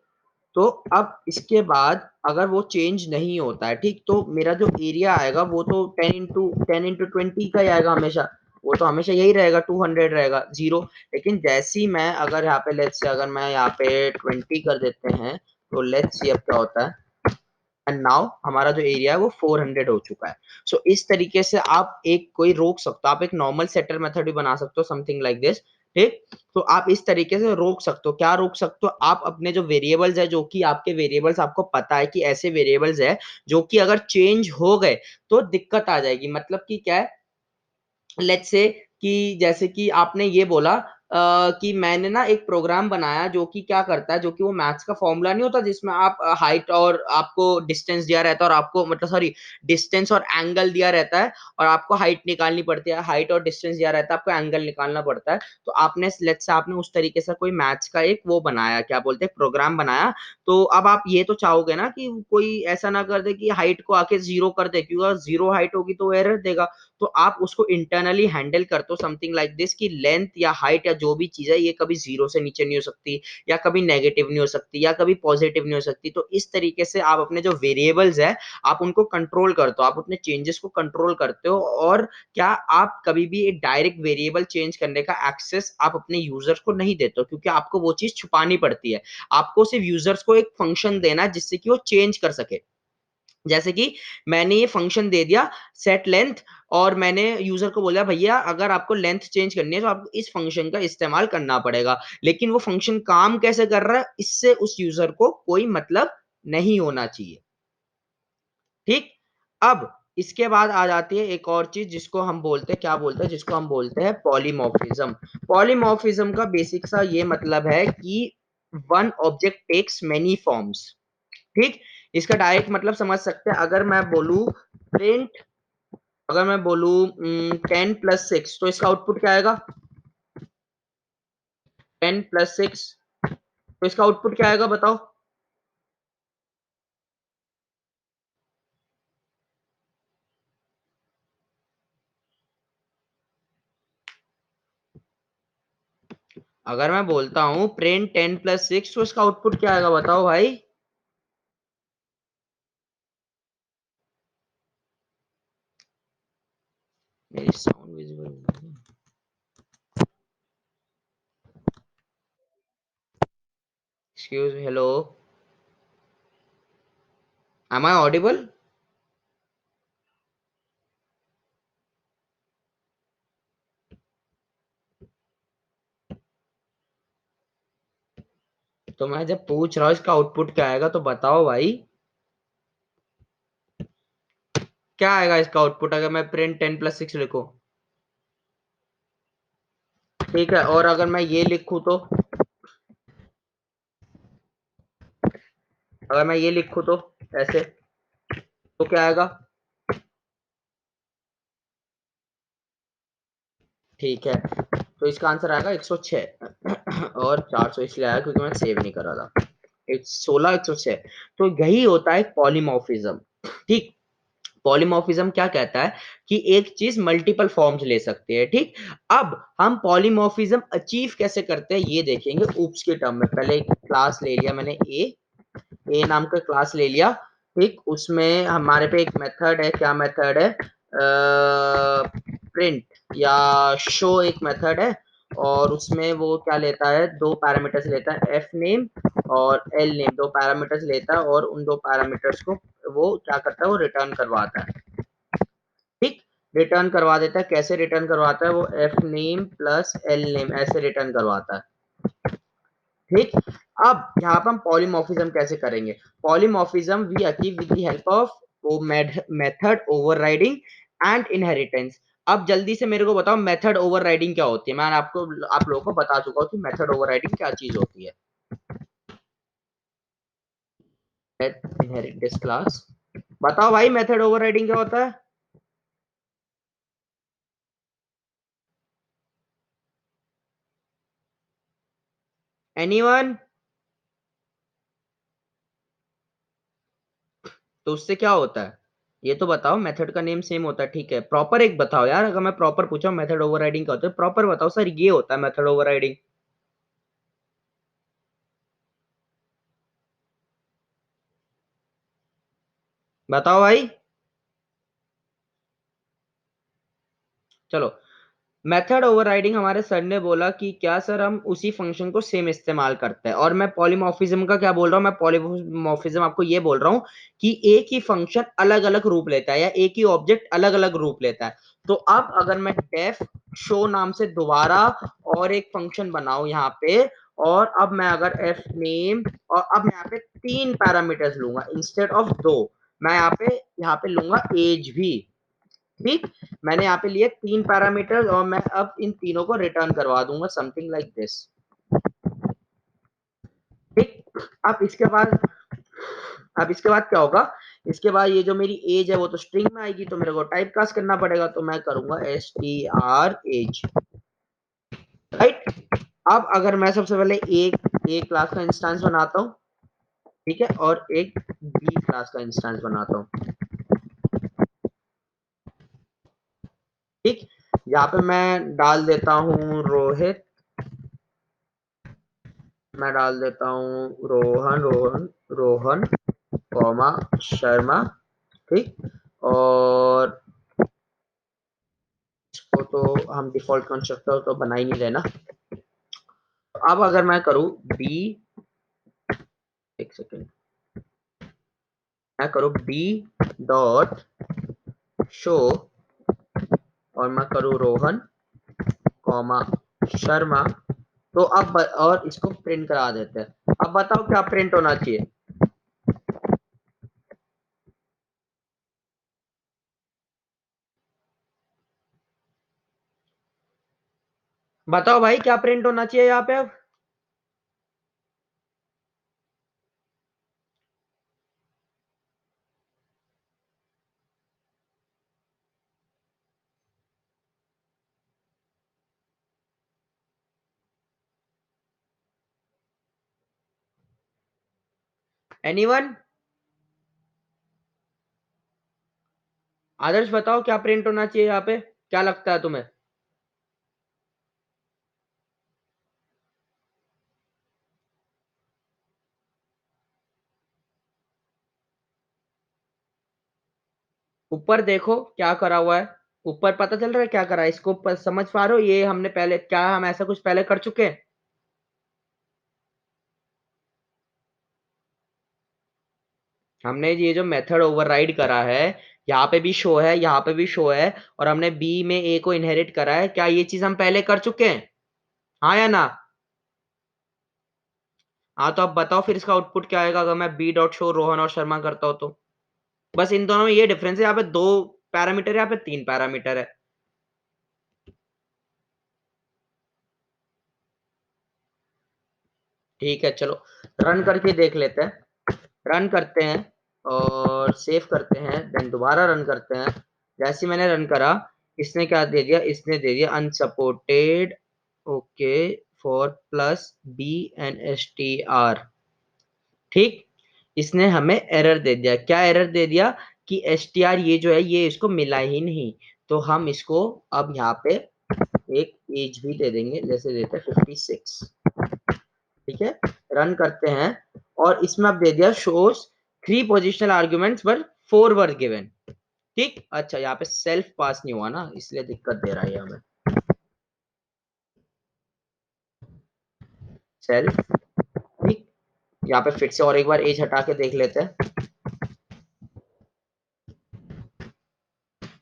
तो अब इसके बाद अगर वो चेंज नहीं होता है, ठीक, तो मेरा जो एरिया आएगा वो तो 10 into 20 का ही आएगा हमेशा, वो तो हमेशा यही रहेगा, 200 रहेगा जीरो। लेकिन जैसे ही मैं अगर यहाँ पे लेट्स से अगर मैं यहाँ पे 20 कर देते हैं, तो लेट्स सी अब क्या होता है, एंड नाउ हमारा जो एरिया है वो 400 हो चुका है। सो इस तरीके से आप एक कोई रोक सकते हो, आप एक नॉर्मल सेटर मेथड भी बना सकते हो, समथिंग लाइक दिस। ठीक, तो आप इस तरीके से रोक सकते हो, क्या रोक सकते हो, आप अपने जो वेरिएबल्स है, जो कि आपके वेरिएबल्स आपको पता है कि ऐसे वेरिएबल्स है जो कि अगर चेंज हो गए तो दिक्कत आ जाएगी, मतलब कि क्या है, लेट्स से कि जैसे कि आपने ये बोला कि मैंने ना एक प्रोग्राम बनाया जो कि क्या करता है, जो कि वो मैथ्स का फॉर्मूला नहीं होता जिसमें आप हाइट और आपको डिस्टेंस दिया रहता है, और आपको मतलब सॉरी, डिस्टेंस और एंगल दिया रहता है, और आपको हाइट निकालनी पड़ती है, हाइट और डिस्टेंस दिया रहता है, आपको एंगल निकालना पड़ता है। तो आपने लेट्स से आपने उस तरीके से कोई मैथ्स का एक वो बनाया, क्या बोलते हैं, प्रोग्राम बनाया। तो अब आप ये तो चाहोगे ना कि कोई ऐसा ना कर दे कि हाइट को आके जीरो कर दे, क्योंकि अगर जीरो हाइट होगी तो एरर देगा। तो आप उसको इंटरनली हैंडल करते हो समथिंग लाइक दिस, कि लेंथ या हाइट या जो भी चीज है ये कभी जीरो से नीचे नहीं हो सकती, या कभी नेगेटिव नहीं हो सकती, या कभी पॉजिटिव नहीं हो सकती। तो इस तरीके से आप अपने जो वेरिएबल्स है आप उनको कंट्रोल करते हो, आप अपने चेंजेस को कंट्रोल करते हो, और क्या आप कभी भी एक डायरेक्ट वेरिएबल चेंज करने का एक्सेस आप अपने यूजर्स को नहीं देते हो, क्योंकि आपको वो चीज छुपानी पड़ती है। आपको सिर्फ यूजर्स को एक फंक्शन देना है जिससे कि वो चेंज कर सके। जैसे कि मैंने ये फंक्शन दे दिया सेट लेंथ और मैंने यूज़र को बोला भैया अगर आपको लेंथ चेंज करनी है तो आपको इस फंक्शन का इस्तेमाल करना पड़ेगा। लेकिन वो फंक्शन काम कैसे कर रहा है इससे उस यूज़र को कोई मतलब नहीं होना चाहिए। ठीक? अब इसके बाद आ जाती है एक और चीज़ जिसको हम बोलते हैं क्या बोलते हैं? जिसको हम बोलते हैं पॉलीमॉर्फिज़्म। पॉलीमॉर्फिज़्म का बेसिक सा ये मतलब है कि one object takes many forms. ठीक? इसका डायरेक्ट मतलब समझ सकते हैं प्रिंट अगर मैं बोलूँ 10 प्लस 6 तो इसका आउटपुट क्या आएगा? 10 प्लस 6 तो इसका आउटपुट क्या आएगा बताओ? अगर मैं बोलता हूँ प्रिंट 10 प्लस 6 तो इसका आउटपुट क्या आएगा बताओ भाई? मेरी sound visible excuse hello am I audible? तो मैं जब पूछ रहा हूँ इसका आउटपुट क्या आएगा तो बताओ भाई क्या आएगा इसका आउटपुट अगर मैं प्रिंट 10 प्लस 6 लिखूं? ठीक है और अगर मैं ये लिखूं तो अगर मैं ये लिखूं तो ऐसे तो क्या आएगा? ठीक है तो इसका आंसर आएगा 106 और 400 इसलिए आया क्योंकि मैं सेव नहीं कर रहा था। 16 106 तो यही होता है पॉलीमॉर्फिज्म। ठीक? पॉलीमॉर्फिज्म क्या कहता है कि एक चीज मल्टीपल फॉर्म्स ले सकती है। ठीक? अब हम पॉलीमॉर्फिज्म अचीव कैसे करते हैं ये देखेंगे ऊप्स के टर्म में। पहले एक क्लास ले लिया मैंने ए नाम का क्लास ले लिया। ठीक? उसमें हमारे पे एक मेथड है क्या मेथड है प्रिंट या शो एक मेथड है और उसमें वो क्या लेता है दो पैरामीटर्स लेता है एफ नेम और एल नेम दो पैरामीटर्स लेता है और उन दो पैरामीटर्स को वो क्या करता है वो रिटर्न करवाता है। ठीक? रिटर्न करवा देता है कैसे रिटर्न करवाता है वो F name plus L name ऐसे रिटर्न करवाता है। ठीक? अब यहाँ पर हम पॉलीमॉर्फिज्म कैसे करेंगे? Polymorphism we achieve with the help of वो मेथड ओवरराइडिंग एंड इनहेरिटेंस। अब जल्दी से मेरे को बताओ मेथड ओवरराइडिंग क्या होती है? मैं आपको आप लोगों को बता चुका हूँ कि मेथड ओवरराइडिंग क्या चीज होती है। Inherit this class. बताओ भाई मेथड ओवरराइडिंग क्या होता है? एनीवन? तो उससे क्या होता है ये तो बताओ। मेथड का नेम सेम होता है ठीक है प्रॉपर एक बताओ यार। अगर मैं प्रॉपर पूछा मेथड ओवरराइडिंग क्या होता है प्रॉपर बताओ सर ये होता है मेथड ओवरराइडिंग। बताओ भाई। चलो मेथड ओवरराइडिंग हमारे सर ने बोला कि क्या सर हम उसी फंक्शन को सेम इस्तेमाल करते हैं और मैं पॉलीमॉर्फिज्म का क्या बोल रहा हूँ मैं पॉलीमॉर्फिज्म आपको ये बोल रहा हूँ कि एक ही फंक्शन अलग अलग रूप लेता है या एक ही ऑब्जेक्ट अलग अलग रूप लेता है। तो अब अगर मैं डेफ शो नाम से दोबारा और एक फंक्शन बनाऊं यहाँ पे और अब मैं अगर एफ नेम और अब मैं यहाँ पे तीन पैरामीटर्स लूंगा इंस्टेड ऑफ दो। मैं यहाँ पे लूंगा एज भी। ठीक? मैंने यहाँ पे लिए तीन पैरामीटर्स और मैं अब इन तीनों को रिटर्न करवा दूंगा समथिंग लाइक दिस। ठीक? अब इसके बाद क्या होगा? इसके बाद ये जो मेरी एज है वो तो स्ट्रिंग में आएगी तो मेरे को टाइप कास्ट करना पड़ेगा तो मैं करूंगा str एज। राइट? अब अगर मैं सबसे पहले एक क्लास का इंस्टेंस बनाता हूँ ठीक है और एक बी क्लास का इंस्टेंस बनाता हूँ। ठीक? यहाँ पे मैं डाल देता हूँ रोहित। मैं डाल देता हूँ रोहन कॉमा शर्मा। ठीक? और इसको तो हम डिफॉल्ट कंस्ट्रक्टर तो बना ही नहीं देना। अब अगर मैं करूँ बी एक सेकेंड मैं करूँ बी डॉट शो और मैं करूँ रोहन कॉमा शर्मा, तो अब और इसको प्रिंट करा देते हैं। अब बताओ क्या प्रिंट होना चाहिए? बताओ भाई क्या प्रिंट होना चाहिए यहाँ पे अब? एनीवन? आदर्श बताओ क्या प्रिंट होना चाहिए यहाँ पे, क्या लगता है तुम्हें? ऊपर देखो क्या करा हुआ है, ऊपर पता चल रहा है क्या करा है, इसको समझ पा रहे हो? ये हमने पहले क्या, हम ऐसा कुछ पहले कर चुके हैं? हमने ये जो मेथड ओवरराइड करा है, यहाँ पे भी शो है, यहाँ पे भी शो है, और हमने बी में ए को इनहेरिट करा है, क्या ये चीज हम पहले कर चुके हैं? हाँ या ना? हाँ, तो अब बताओ फिर इसका आउटपुट क्या आएगा अगर मैं बी डॉट शो रोहन और शर्मा करता हूँ तो? बस इन दोनों में ये डिफरेंस है, यहाँ पे 2 पैरामीटर है, यहाँ पे 3 पैरामीटर है। ठीक है, चलो रन करके देख लेते हैं। रन करते हैं और सेव करते हैं, देन दोबारा रन करते हैं। जैसे ही मैंने रन करा, इसने क्या दे दिया? इसने दे दिया unsupported, okay, for plus B and S T R. ठीक, इसने हमें एरर दे दिया। क्या एरर दे दिया? कि एस टी आर ये जो है ये इसको मिला ही नहीं। तो हम इसको अब यहाँ पे एक एज भी दे देंगे, जैसे देते हैं 56। ठीक है, रन करते हैं और इसमें अब दे दिया shows 3 positional arguments but 4 were given. ठीक, अच्छा यहाँ पे सेल्फ पास नहीं हुआ ना, इसलिए दिक्कत दे रहा है हमें। सेल्फ, ठीक, यहाँ पे फिर से और एक बार एज हटा के देख लेते हैं।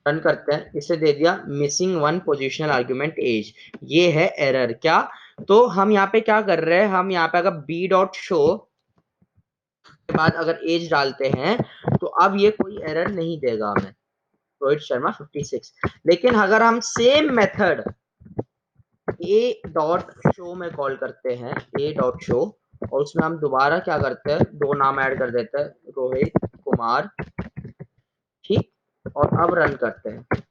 रन करते हैं, इसे दे दिया मिसिंग 1 पोजिशनल आर्ग्यूमेंट एज। ये है एरर। क्या? तो हम यहाँ पे क्या कर रहे हैं, हम यहाँ पे अगर बी डॉट शो के बाद अगर एज डालते हैं तो अब ये कोई एरर नहीं देगा हमें, रोहित शर्मा 56। लेकिन अगर हम सेम मेथड ए डॉट शो में कॉल करते हैं, ए डॉट शो, और उसमें हम दोबारा क्या करते हैं, 2 नाम ऐड कर देते हैं, रोहित कुमार। ठीक, और अब रन करते हैं।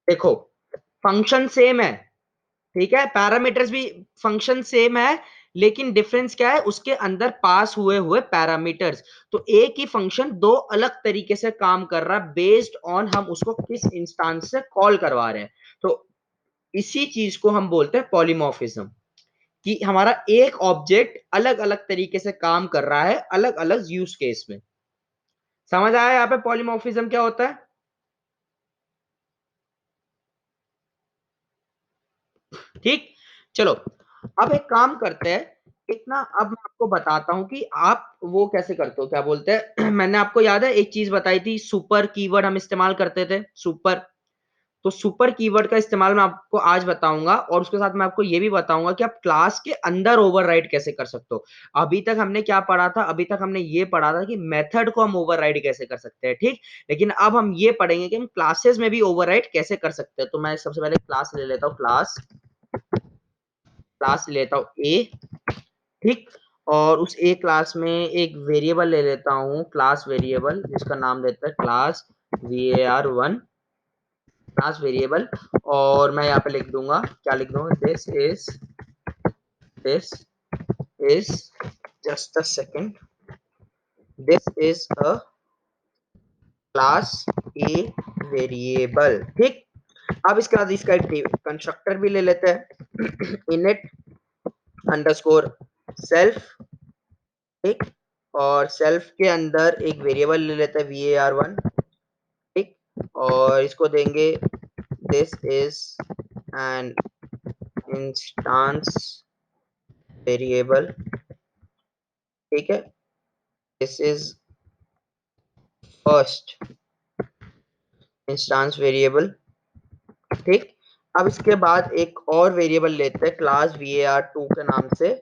देखो फंक्शन सेम है, ठीक है, पैरामीटर्स भी फंक्शन सेम है, लेकिन डिफरेंस क्या है? उसके अंदर पास हुए हुए पैरामीटर्स। तो एक ही फंक्शन दो अलग तरीके से काम कर रहा है, बेस्ड ऑन हम उसको किस इंस्टांस से कॉल करवा रहे हैं। तो इसी चीज को हम बोलते हैं पॉलीमॉर्फिज्म, कि हमारा एक ऑब्जेक्ट अलग अलग तरीके से काम कर रहा है अलग अलग यूज केस में। समझ आया यहाँ पे पॉलीमॉर्फिज्म क्या होता है? ठीक, चलो अब एक काम करते हैं। इतना अब मैं आपको बताता हूं कि आप वो कैसे करते हो, क्या बोलते हैं मैंने आपको याद है एक चीज बताई थी, सुपर कीवर्ड हम इस्तेमाल करते थे, सुपर। तो सुपर कीवर्ड का इस्तेमाल मैं आपको आज बताऊंगा, और उसके साथ मैं आपको ये भी बताऊंगा कि आप क्लास के अंदर ओवरराइड कैसे कर सकते हो। अभी तक हमने क्या पढ़ा था? अभी तक हमने ये पढ़ा था कि मेथड को हम ओवरराइड कैसे कर सकते हैं, ठीक। लेकिन अब हम ये पढ़ेंगे कि हम क्लासेस में भी ओवरराइड कैसे कर सकते हैं। तो मैं सबसे पहले क्लास ले लेता हूँ, क्लास क्लास लेता हूँ ए, ठीक। और उस ए क्लास में एक वेरिएबल ले लेता हूँ, क्लास वेरिएबल, जिसका नाम देता है क्लास var1, क्लास वेरिएबल। और मैं यहाँ पे लिख दूंगा, क्या लिख दूंगा, this is just a second, this is a class a variable, ठीक। अब इसके बाद इसका एक कंस्ट्रक्टर भी ले लेते हैं इनिट अंडरस्कोर सेल्फ, ठीक। और सेल्फ के अंदर एक वेरिएबल ले लेते हैं var1, ठीक। और इसको देंगे this is N instance variable, ठीक है। This is first instance variable, ठीक। अब इसके बाद एक और वेरिएबल लेते हैं क्लास var2 के नाम से,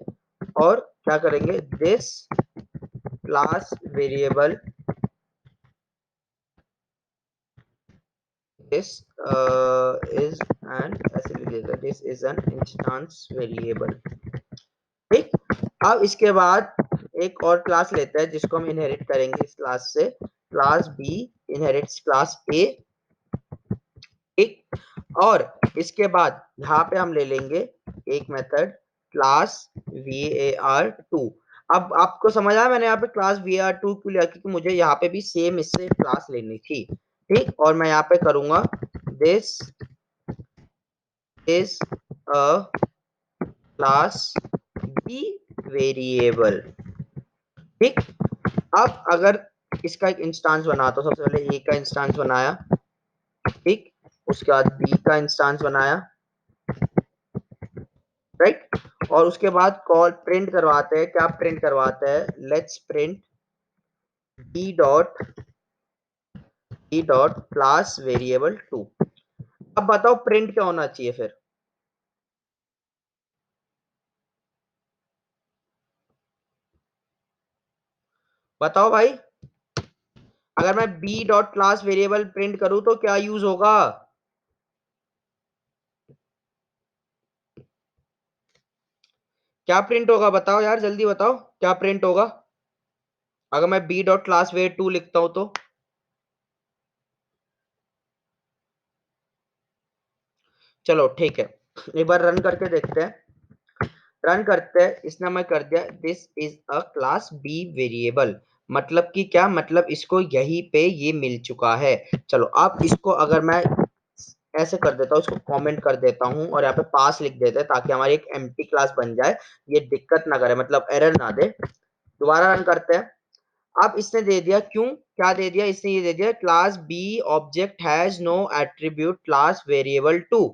और क्या करेंगे, this class variable this is an ऐसे लिख देगा, this is an instance variable, ठीक। अब इसके बाद एक और क्लास लेते हैं जिसको हम इनहेरिट करेंगे इस क्लास से, class b inherits class a, ठीक। और इसके बाद यहाँ पे हम ले लेंगे एक मेथड क्लास var2। अब आपको समझ आया मैंने यहाँ पे क्लास var2 क्यों लिया, क्योंकि मुझे यहाँ पे भी सेम इससे क्लास लेनी थी, ठीक। और मैं यहाँ पे करूंगा this is a class b variable, ठीक। अब अगर इसका एक इंस्टेंस बना, तो सबसे पहले a का इंस्टेंस बनाया, ठीक। उसके बाद b का इंस्टेंस बनाया, राइट। और उसके बाद कॉल प्रिंट करवाते हैं, क्या प्रिंट करवाते हैं, let's print b dot class variable 2। अब बताओ प्रिंट क्या होना चाहिए फिर, बताओ भाई। अगर मैं b dot class variable print करूं तो क्या यूज होगा, क्या प्रिंट होगा, बताओ यार जल्दी बताओ, क्या प्रिंट होगा अगर मैं b डॉट क्लास वेर 2 लिखता हूं तो। चलो ठीक है, एक बार रन करके देखते हैं, रन करते हैं। इसने मैं कर दिया this is a class b variable, मतलब कि क्या, मतलब इसको यहीं पे ये मिल चुका है। चलो अब इसको अगर मैं ऐसे कर देता हूँ, इसको कमेंट कर देता हूँ और यहाँ पे पास लिख देते हैं ताकि हमारी एक एम्प्टी क्लास बन जाए, ये दिक्कत ना करे, मतलब एरर ना दे। दोबारा रन करते हैं। अब इसने दे दिया, क्यों क्या दे दिया, इसने ये दे दिया class b object has no attribute class variable 2,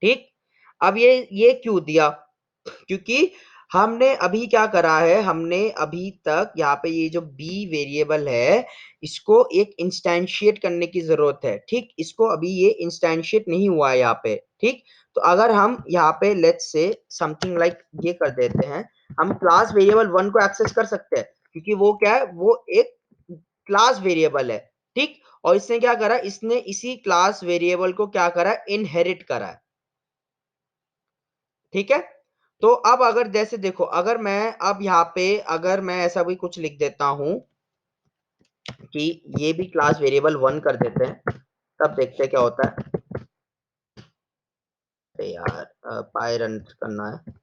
ठीक। अब ये क्यों दिया, क्योंकि हमने अभी क्या करा है, हमने अभी तक यहाँ पे ये जो b वेरिएबल है इसको एक इंस्टेंशिएट करने की जरूरत है, ठीक। इसको अभी ये इंस्टेंशिएट नहीं हुआ है यहाँ पे, ठीक। तो अगर हम यहाँ पे लेट्स से समथिंग लाइक ये कर देते हैं, हम क्लास वेरिएबल 1 को एक्सेस कर सकते हैं, क्योंकि वो क्या है, वो एक क्लास वेरिएबल है, ठीक। और इसने क्या करा, इसने इसी क्लास वेरिएबल को क्या करा, इनहेरिट करा है, ठीक है। तो अब अगर जैसे देखो, अगर मैं अब यहाँ पे अगर मैं ऐसा भी कुछ लिख देता हूं कि ये भी क्लास वेरिएबल 1 कर देते हैं, तब देखते हैं क्या होता है। अरे यार पाई रन करना है,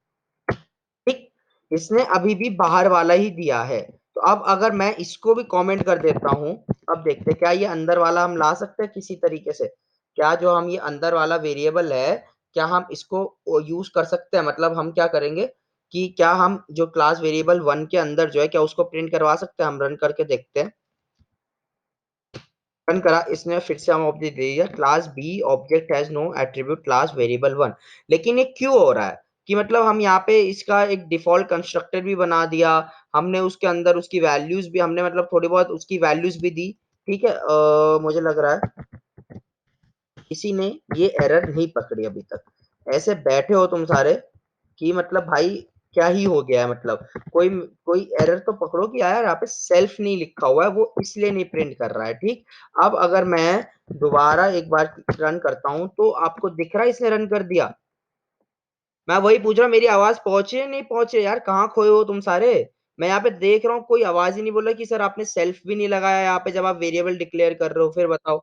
ठीक। इसने अभी भी बाहर वाला ही दिया है, तो अब अगर मैं इसको भी कमेंट कर देता हूं, अब देखते हैं क्या ये अंदर वाला हम ला सकते हैं किसी तरीके से, क्या जो हम ये अंदर वाला वेरिएबल है, क्या हम इसको यूज कर सकते हैं, मतलब हम क्या करेंगे कि क्या हम जो क्लास वेरिएबल 1 के अंदर जो है क्या उसको प्रिंट करवा सकते हैं, हम रन करके देखते हैं। रन करा, इसने फिर से हम ऑब्जेक्ट दे दिया class B object has no attribute class variable 1। लेकिन ये क्यों हो रहा है कि मतलब हम यहाँ पे इसका एक डिफॉल्ट कंस्ट्रक्टर भी बना दिया, हमने उसके अंदर उसकी वैल्यूज भी हमने मतलब थोड़ी बहुत उसकी वैल्यूज भी दी, ठीक है। मुझे लग रहा है किसी ने ये एरर नहीं पकड़ी अभी तक, ऐसे बैठे हो तुम सारे कि मतलब भाई क्या ही हो गया है, मतलब कोई कोई एरर तो पकड़ो कि यार यहाँ पे सेल्फ नहीं लिखा हुआ है, वो इसलिए नहीं प्रिंट कर रहा है, ठीक। अब अगर मैं दोबारा एक बार रन करता हूं तो आपको दिख रहा है इसने रन कर दिया। मैं वही पूछ रहा हूँ, मेरी आवाज पहुंचे नहीं पहुंचे, यार कहाँ खोए हो तुम सारे। मैं यहाँ पे देख रहा हूँ कोई आवाज ही नहीं बोल रहा कि सर आपने सेल्फ भी नहीं लगाया यहाँ पे जब आप वेरिएबल डिक्लेयर कर रहे हो, फिर बताओ।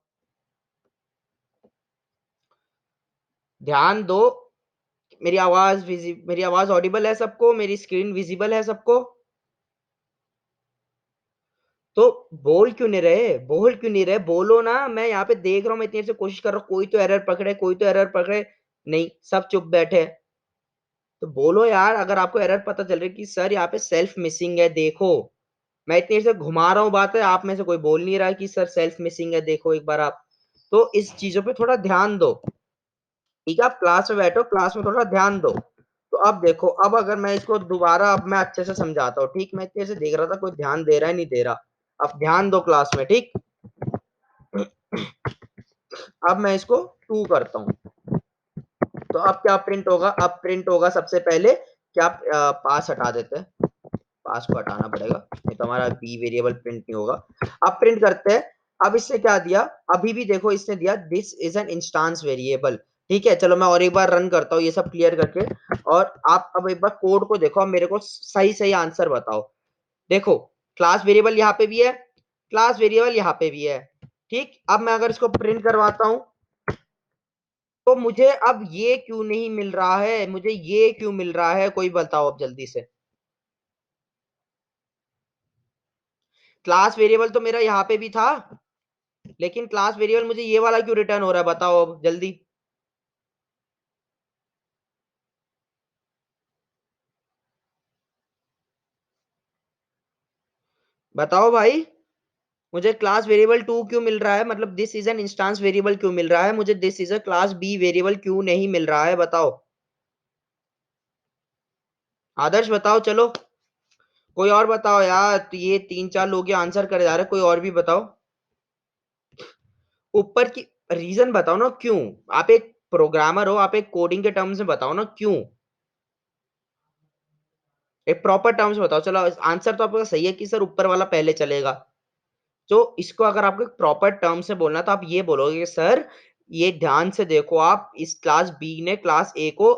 ध्यान दो, मेरी आवाज ऑडिबल है सबको, मेरी स्क्रीन विजिबल है सबको, तो बोल क्यों नहीं रहे, बोल क्यों नहीं रहे, बोलो ना। मैं यहाँ पे देख रहा हूँ, मैं इतनी देर से कोशिश कर रहा हूँ, कोई तो एरर पकड़े, कोई तो एरर पकड़े, नहीं सब चुप बैठे हैं। तो बोलो यार, अगर आपको एरर पता चल रही है कि सर यहाँ पे सेल्फ मिसिंग है देखो, मैं इतनी देर से घुमा रहा हूँ बात है, आप में से कोई बोल नहीं रहा कि सर सेल्फ मिसिंग है देखो एक बार आप, तो इस चीजों पे थोड़ा ध्यान दो, ठीक है। आप क्लास में बैठो, क्लास में थोड़ा ध्यान दो। तो अब देखो, अब अगर मैं इसको दोबारा अब मैं अच्छे से समझाता हूँ, ठीक। मैं इतने से देख रहा था कोई ध्यान दे रहा है नहीं दे रहा, अब ध्यान दो क्लास में, ठीक। अब मैं इसको 2 करता हूँ, तो अब क्या प्रिंट होगा? अब प्रिंट होगा सबसे पहले क्या, पास हटा देते हैं, पास को हटाना पड़ेगा, नहीं तो हमारा बी वेरिएबल प्रिंट नहीं होगा। अब प्रिंट करते हैं। अब इससे क्या दिया? अभी भी देखो इसने दिया this is N instance variable, ठीक है। चलो मैं और एक बार रन करता हूँ ये सब क्लियर करके, और आप अब एक बार कोड को देखो, अब मेरे को सही सही आंसर बताओ। देखो क्लास वेरिएबल यहाँ पे भी है, क्लास वेरिएबल यहाँ पे भी है, ठीक। अब मैं अगर इसको प्रिंट करवाता हूँ, तो मुझे अब ये क्यों नहीं मिल रहा है? मुझे ये क्यों मिल रहा है? कोई बताओ अब जल्दी से। क्लास वेरिएबल तो मेरा यहाँ पे भी था, लेकिन क्लास वेरिएबल मुझे ये वाला क्यों रिटर्न हो रहा है? बताओ अब जल्दी। बताओ भाई, मुझे क्लास वेरिएबल 2 क्यों मिल रहा है? मतलब this is an instance variable क्यों मिल रहा है? मुझे this is a class B variable क्यों नहीं मिल रहा है? बताओ आदर्श, बताओ चलो। कोई और बताओ यार, तो ये 3-4 लोग ये आंसर करे जा रहे हैं, कोई और भी बताओ। ऊपर की रीजन बताओ ना, क्यों? आप एक प्रोग्रामर हो, आप एक कोडिंग के टर्म्स में बताओ ना क्यों। एक प्रॉपर टर्म्स बताओ। चलो आंसर तो आपका सही है कि सर ऊपर वाला पहले चलेगा, तो इसको अगर आपको एक प्रॉपर टर्म से बोलना, तो आप ये बोलोगे कि सर ये ध्यान से देखो, आप इस क्लास बी ने क्लास ए को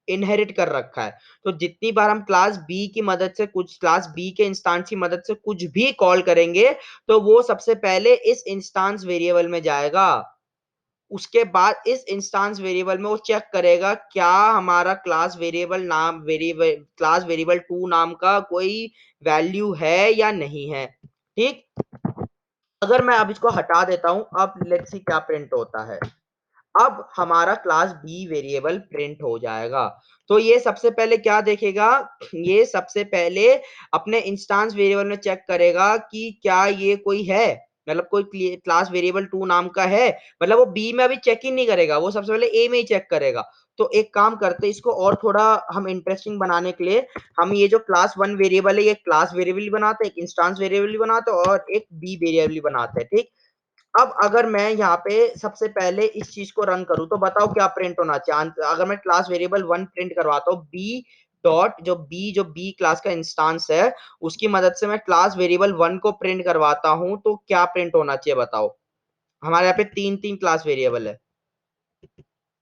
इनहेरिट कर रखा है, तो जितनी बार हम क्लास बी की मदद से कुछ, क्लास बी के इंस्टांस की मदद से कुछ भी कॉल करेंगे, तो वो सबसे पहले इस इंस्टांस वेरिएबल में जाएगा। उसके बाद इस इंस्टांस वेरिएबल में वो चेक करेगा क्या हमारा क्लास वेरिएबल नाम, वेरिएबल क्लास वेरिएबल 2 नाम का कोई वैल्यू है या नहीं है, ठीक। अगर मैं अब इसको हटा देता हूं, अब लेट्स सी क्या प्रिंट होता है। अब हमारा क्लास बी वेरिएबल प्रिंट हो जाएगा। तो ये सबसे पहले क्या देखेगा? ये सबसे पहले अपने इंस्टांस वेरिएबल में चेक करेगा कि क्या ये कोई है, मतलब कोई क्लास वेरिएबल 2 नाम का है। मतलब वो बी में अभी चेक ही नहीं करेगा, वो सबसे पहले ए में ही चेक करेगा। तो एक काम करते हैं, इसको और थोड़ा हम इंटरेस्टिंग बनाने के लिए, हम ये जो क्लास 1 वेरिएबल है, ये क्लास वेरिएबल भी बनाते हैं, एक इंस्टांस वेरिएबल भी बनाते हैं, और एक बी वेरिएबल भी बनाते हैं, ठीक। अब अगर मैं यहाँ पे सबसे पहले इस चीज को रन करूं, तो बताओ क्या प्रिंट होना चाहिए? अगर मैं क्लास वेरिएबल 1 प्रिंट करवाता हूँ, बी डॉट, जो बी क्लास का इंस्टांस है, उसकी मदद से मैं क्लास वेरिएबल 1 को प्रिंट करवाता हूं, तो क्या प्रिंट होना चाहिए बताओ? हमारे यहाँ पे 3-3 क्लास वेरिएबल है,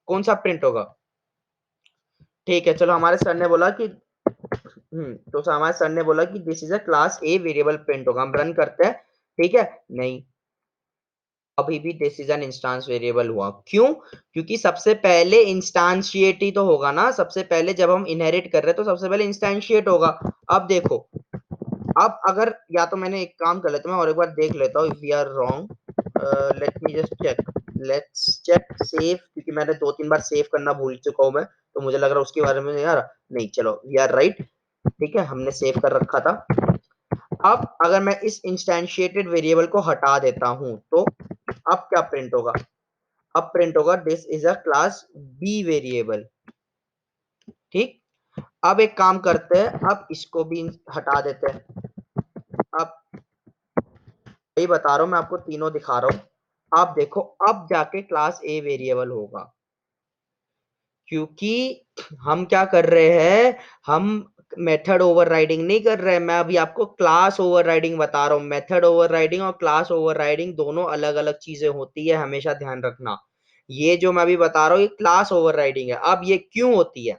कौन सा प्रिंट होगा? ठीक है, चलो हमारे सर ने बोला कि तो हमारे सर ने बोला कि this is a class a variable print होगा। हम रन करते हैं, ठीक है। नहीं, अभी भी this is N instance variable हुआ, क्यों? क्योंकि सबसे पहले इंस्टांशिएट ही तो होगा ना, सबसे पहले जब हम इनहेरिट कर रहे हैं तो सबसे पहले इंस्टांशिएट होगा। अब देखो, अब अगर, या तो मैंने एक काम कर लेता हूं, मैं और एक बार देख लेता हूँ, if we are wrong, let me just check, let's check save, क्योंकि मैंने 2-3 बार सेव करना भूल चुका हूं मैं, तो मुझे लग रहा है उसके बारे में यार, नहीं चलो वी आर राइट, ठीक है, हमने सेव कर रखा था। अब अगर मैं इस इंस्टेंशिएटेड वेरिएबल को हटा देता हूं, तो अब क्या प्रिंट होगा? अब प्रिंट होगा this is a class B variable, ठीक। अब एक काम करते हैं, अब इसको भी हटा देते हैं। अब यही बता रहा हूं मैं आपको, तीनों दिखा रहा हूं, आप देखो अब जाके क्लास ए वेरिएबल होगा, क्योंकि हम क्या कर रहे हैं, हम मेथड ओवरराइडिंग नहीं कर रहे हैं, मैं अभी आपको क्लास ओवरराइडिंग बता रहा हूँ। मेथड ओवरराइडिंग और क्लास ओवरराइडिंग दोनों अलग अलग चीजें होती है, हमेशा ध्यान रखना। ये जो मैं अभी बता रहा हूँ, ये क्लास ओवरराइडिंग है। अब ये क्यों होती है?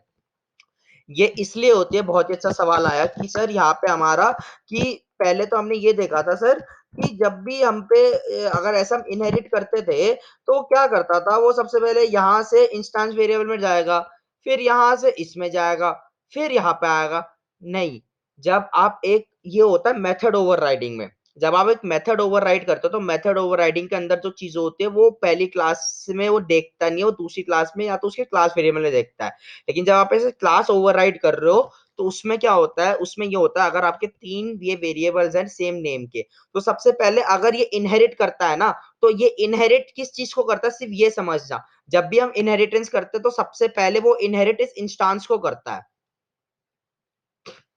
ये इसलिए होती है, बहुत ही अच्छा सवाल आया कि सर यहाँ पे हमारा, कि पहले तो हमने ये देखा था सर, कि जब भी हम पे अगर ऐसा हम इनहेरिट करते थे, तो क्या करता था वो, सबसे पहले यहाँ से इंस्टेंस वेरिएबल में जाएगा, फिर यहाँ से इसमें जाएगा, फिर यहाँ पे आएगा। नहीं, जब आप एक, ये होता है मेथड ओवरराइडिंग में, जब आप एक मेथड ओवरराइड करते हो, तो मेथड ओवरराइडिंग के अंदर जो चीजें होती है, वो पहली क्लास में वो देखता नहीं है, वो दूसरी क्लास में या तो उसके क्लास वेरिएबल में देखता है। लेकिन जब आप ऐसे क्लास ओवरराइड कर रहे हो, तो उसमें क्या होता है, उसमें ये होता है, अगर आपके 3 ये वेरिएबल्स हैं सेम नेम के, तो सबसे पहले अगर ये इनहेरिट करता है ना, तो ये इनहेरिट किस चीज को करता है, सिर्फ ये समझना। जब भी हम इनहेरिटेंस करते हैं, तो सबसे पहले वो इनहेरिट इस इंस्टांस को करता है।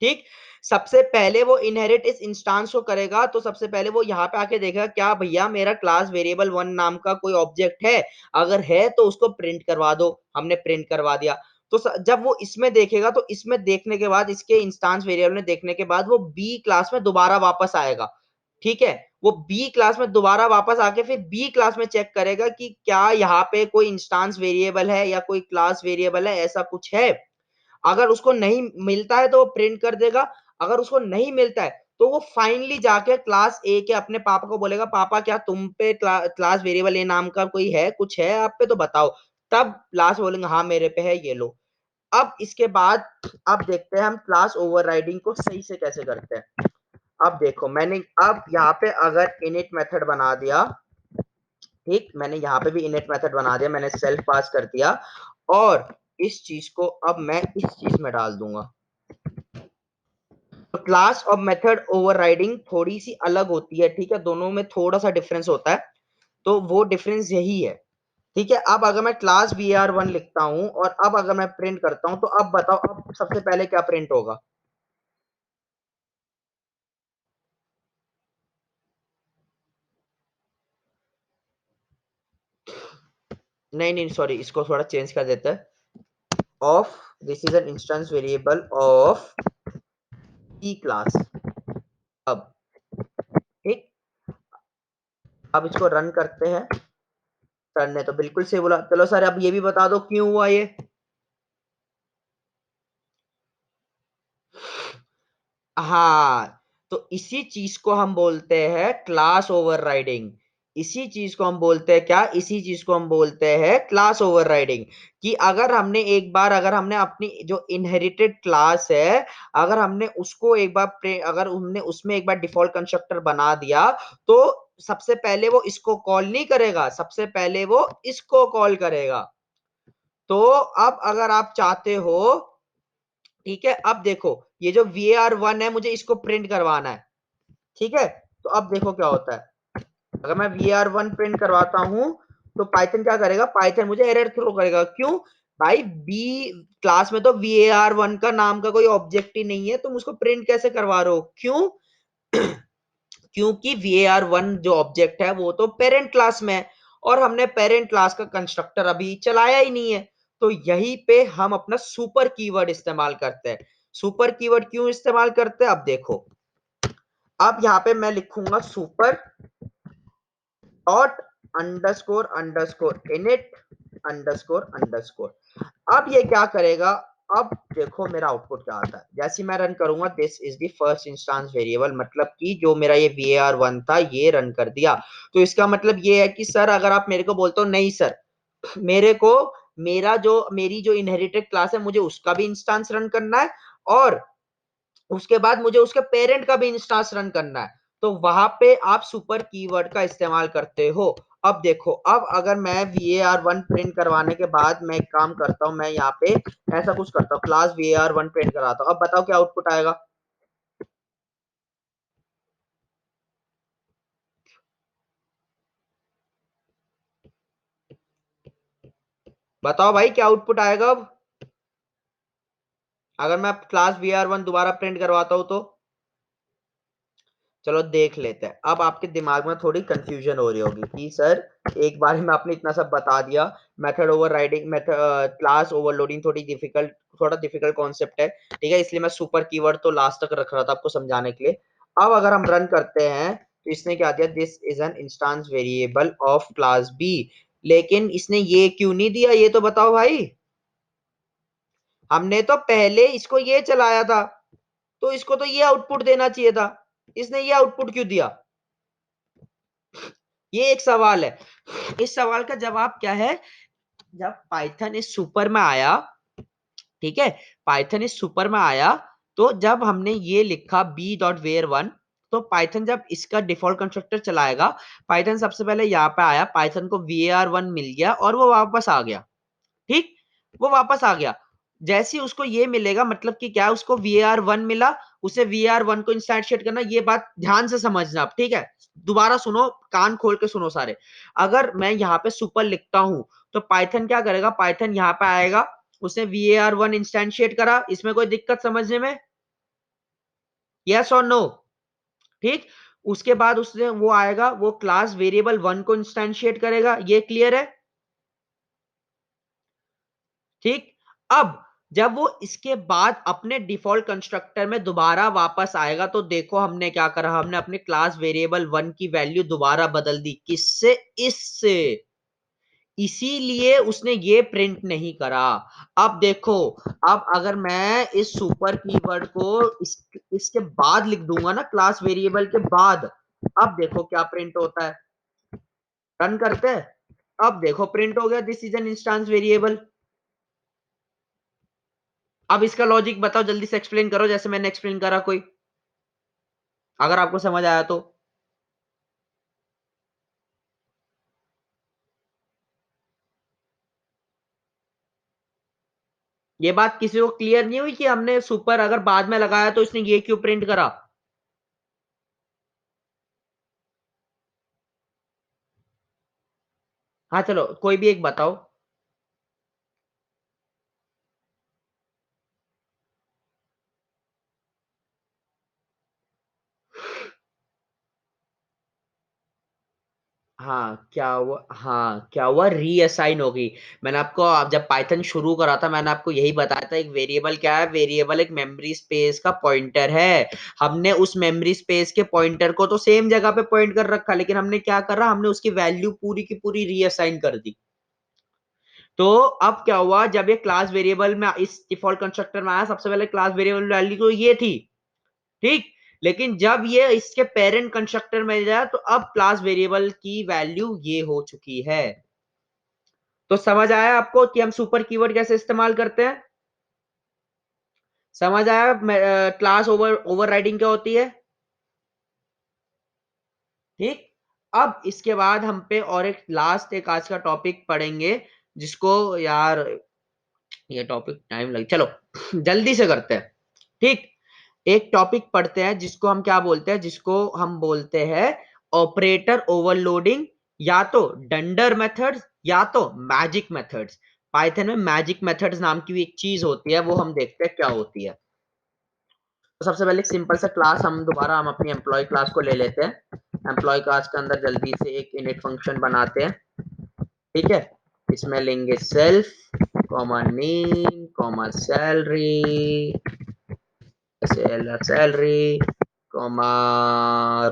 ठीक। सबसे पहले वो इनहेरिट इस इंस्टेंस को करेगा, तो सबसे पहले वो यहाँ पे आके देखेगा क्या भैया मेरा क्लास वेरिएबल 1 नाम का कोई ऑब्जेक्ट है, अगर है तो उसको प्रिंट करवा दो। हमने प्रिंट करवा दिया। तो जब वो इसमें देखेगा तो इसमें देखने के बाद, इसके इंस्टेंस वेरिएबल में देखने के बाद वो बी क्लास में दोबारा वापस आएगा। ठीक है, वो बी क्लास में दोबारा वापस आके फिर बी क्लास में चेक करेगा कि क्या यहाँ पे कोई इंस्टेंस वेरिएबल है या कोई क्लास वेरिएबल है, ऐसा कुछ है। अगर उसको नहीं मिलता है तो वो प्रिंट कर देगा। अगर उसको नहीं मिलता है तो वो फाइनली जाके क्लास ए के अपने पापा को बोलेगा, पापा क्या तुम पे क्लास वेरिएबल ए नाम का कोई है, कुछ है आप पे तो बताओ। तब क्लास बोलेंगे हाँ मेरे पे है, ये लो। अब इसके बाद अब देखते हैं हम क्लास ओवरराइडिंग को सही से कैसे करते हैं। अब देखो मैंने अब यहाँ पे अगर इनिट मेथड बना दिया, ठीक, मैंने यहाँ पे भी इनिट मेथड बना दिया, मैंने सेल्फ पास कर दिया, और इस चीज को अब मैं इस चीज में डाल दूंगा। तो क्लास और मेथड ओवरराइडिंग थोड़ी सी अलग होती है, ठीक है, दोनों में थोड़ा सा डिफरेंस होता है। तो वो डिफरेंस यही है। ठीक है, अब अगर मैं क्लास var1 लिखता हूं और अब अगर मैं प्रिंट करता हूं, तो अब बताओ अब सबसे पहले क्या प्रिंट होगा। नहीं नहीं सॉरी, इसको थोड़ा चेंज कर देते हैं। Of this is an instance variable of E class. अब ठीक, अब इसको रन करते हैं। सर ने तो बिल्कुल सही बोला। चलो सर अब ये भी बता दो क्यों हुआ ये। हाँ, तो इसी चीज को हम बोलते हैं क्लास ओवरराइडिंग। इसी चीज को हम बोलते हैं क्या, इसी चीज को हम बोलते हैं क्लास ओवरराइडिंग। कि अगर हमने एक बार, अगर हमने अपनी जो इनहेरिटेड क्लास है, अगर हमने उसको एक बार अगर हमने उसमें एक बार डिफॉल्ट कंस्ट्रक्टर बना दिया, तो सबसे पहले वो इसको कॉल नहीं करेगा, सबसे पहले वो इसको कॉल करेगा। तो अब अगर आप चाहते हो, ठीक है, अब देखो ये जो var1 है मुझे इसको प्रिंट करवाना है। ठीक है, तो अब देखो क्या होता है। अगर मैं var1 प्रिंट करवाता हूं, तो पाइथन क्या करेगा, पाइथन मुझे एरर थ्रो करेगा। क्यों भाई, बी क्लास में तो var1 का नाम का कोई ऑब्जेक्ट ही नहीं है, तुम उसको प्रिंट कैसे करवा रहे हो। क्यों, क्योंकि var1 जो ऑब्जेक्ट है वो तो पेरेंट क्लास में है, और हमने पेरेंट क्लास का कंस्ट्रक्टर अभी चलाया ही नहीं है। तो यहीं पे हम अपना सुपर कीवर्ड इस्तेमाल करते हैं। सुपर कीवर्ड क्यों इस्तेमाल करते हैं, अब देखो। अब यहाँ पे मैं लिखूंगा super dot underscore underscore init underscore underscore. अब ये क्या करेगा, अब देखो मेरा आउटपुट क्या आता है। जैसे मैं रन करूंगा, this is the first instance variable, मतलब कि जो मेरा ये var1 था ये रन कर दिया। तो इसका मतलब ये है कि सर अगर आप मेरे को बोलते हो नहीं सर, मेरे को मेरी जो इनहेरिटेड क्लास है मुझे उसका भी इंस्टेंस रन करना है, और उसके बाद मुझे उसके पेरेंट का भी इंस्टेंस रन करना है, तो वहां पे आप सुपर कीवर्ड का इस्तेमाल करते हो। अब देखो, अब अगर मैं var1 प्रिंट करवाने के बाद मैं एक काम करता हूं, मैं यहाँ पे ऐसा कुछ करता हूँ, क्लास var1 प्रिंट कराता हूँ। अब बताओ क्या आउटपुट आएगा। बताओ भाई क्या आउटपुट आएगा अब, अगर मैं क्लास var1 दोबारा प्रिंट करवाता हूं तो। चलो देख लेते हैं। अब आपके दिमाग में थोड़ी कंफ्यूजन हो रही होगी कि सर एक बार में आपने इतना सब बता दिया, method overriding, method class overloading थोड़ा डिफिकल्ट कॉन्सेप्ट है, ठीक है, इसलिए मैं सुपर कीवर्ड तो लास्ट तक रख रहा था आपको समझाने के लिए। अब अगर हम रन करते हैं तो इसने क्या दिया, this is an instance variable of class B. लेकिन इसने ये क्यों नहीं दिया, ये तो बताओ भाई। हमने तो पहले इसको ये चलाया था, तो इसको तो ये आउटपुट देना चाहिए था, इसने ये आउटपुट क्यों दिया। ये एक सवाल है। इस सवाल का जवाब क्या है, जब पाइथन इस सुपर में आया, ठीक है, पाइथन इस सुपर में आया, तो जब हमने ये लिखा b.var1, तो पाइथन जब इसका डिफॉल्ट कंस्ट्रक्टर चलाएगा, पाइथन सबसे पहले यहाँ पे आया, पाइथन को var1 मिल गया और वो वापस आ गया। ठीक, वो वापस आ गया। जैसे ही उसको ये मिलेगा, मतलब कि क्या, उसको var1 मिला, उसे var1 को इंस्टेंशिएट करना। ये बात ध्यान से समझना आप, ठीक है, दोबारा सुनो, कान खोल के सुनो सारे। अगर मैं यहाँ पे सुपर लिखता हूं, तो पाइथन क्या करेगा, पाइथन यहाँ पे आएगा, उसने var1 इंस्टेंशिएट करा, इसमें कोई दिक्कत समझने में। यस और नो, ठीक। उसके बाद उसने वो आएगा, वो क्लास वेरिएबल 1 को इंस्टेंशिएट करेगा, ये क्लियर है, ठीक। अब जब वो इसके बाद अपने डिफॉल्ट कंस्ट्रक्टर में दोबारा वापस आएगा, तो देखो हमने क्या करा, हमने अपने क्लास वेरिएबल 1 की वैल्यू दोबारा बदल दी, किससे, इससे, इसीलिए उसने ये प्रिंट नहीं करा। अब देखो, अब अगर मैं इस सुपर कीवर्ड को इसके बाद लिख दूंगा ना, क्लास वेरिएबल के बाद, अब देखो क्या प्रिंट होता है, रन करते हैं, अब देखो प्रिंट हो गया, this is an instance variable. अब इसका लॉजिक बताओ, जल्दी से एक्सप्लेन करो, जैसे मैंने एक्सप्लेन करा कोई, अगर आपको समझ आया तो। ये बात किसी को क्लियर नहीं हुई कि हमने सुपर अगर बाद में लगाया तो इसने ये क्यों प्रिंट करा? हाँ चलो, कोई भी एक बताओ। हाँ, क्या हुआ, रीअसाइन हो गई। मैंने आपको जब पाइथन शुरू करा था, मैंने आपको यही बताया था, एक वेरिएबल क्या है, वेरिएबल एक मेमोरी स्पेस का पॉइंटर है। हमने उस मेमोरी स्पेस के पॉइंटर को तो सेम जगह पे पॉइंट कर रखा, लेकिन हमने क्या करा, हमने उसकी वैल्यू पूरी की पूरी रीअसाइन कर दी। तो अब क्या हुआ, जब ये क्लास वेरिएबल में इस डिफॉल्ट कंस्ट्रक्टर में आया, सबसे पहले क्लास वेरिएबल वैल्यू तो ये थी, ठीक। लेकिन जब ये इसके पेरेंट कंस्ट्रक्टर में जाए, तो अब क्लास वेरिएबल की वैल्यू ये हो चुकी है। तो समझ आया आपको कि हम सुपर कीवर्ड कैसे इस्तेमाल करते हैं? समझ आया क्लास ओवरराइडिंग क्या होती है, ठीक। अब इसके बाद हम पे और एक लास्ट एक आज का टॉपिक पढ़ेंगे, जिसको यार ये टॉपिक टाइम लग, चलो जल्दी से करते हैं, ठीक। एक टॉपिक पढ़ते हैं जिसको हम क्या बोलते हैं, जिसको हम बोलते हैं ऑपरेटर ओवरलोडिंग, या तो डंडर मेथड्स, या तो मैजिक मेथड्स। पाइथन में मैजिक मेथड्स नाम की भी एक चीज होती है, वो हम देखते हैं क्या होती है। तो सबसे पहले एक सिंपल सा क्लास हम दोबारा हम अपनी एम्प्लॉय क्लास को ले लेते हैं। एम्प्लॉय क्लास के अंदर जल्दी से एक इनिट फंक्शन बनाते हैं, ठीक है। इसमें लेंगे self comma name comma salary, salary comma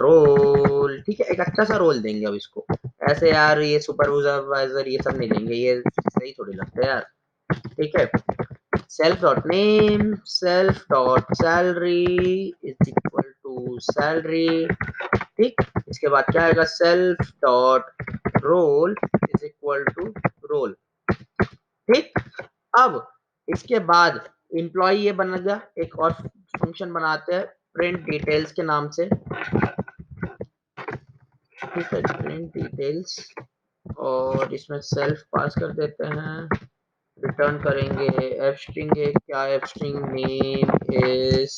role, ठीक है। एक अच्छा सा रोल देंगे अब इसको, ऐसे यार ये सुपरवाइजर ये सब नहीं देंगे, ये सही थोड़ी लगता है यार, ठीक है। Self dot name self dot salary is equal to salary, ठीक। इसके बाद क्या आएगा, self dot role is equal to role, ठीक। अब इसके बाद एम्प्लॉय ये बन गया, एक और फंक्शन बनाते हैं प्रिंट डिटेल्स के नाम से, ठीक है, प्रिंट डिटेल्स, और इसमें सेल्फ पास कर देते हैं, रिटर्न करेंगे एफ स्ट्रिंग है, क्या F string name is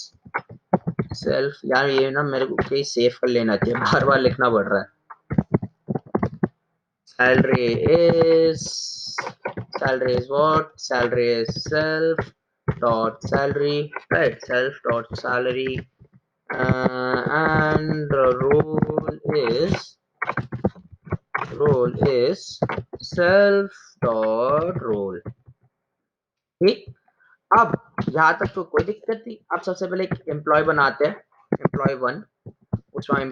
self, यार ये ना मेरे को कहीं सेव कर लेना चाहिए, बार बार लिखना पड़ रहा है। salary is salary is what, salary is self dot salary, right, self dot salary, and role is self dot role, ठीक। अब यहाँ तक तो कोई दिक्कत नहीं। अब सबसे पहले एक एम्प्लॉय बनाते हैं, एम्प्लॉय 1, उसमें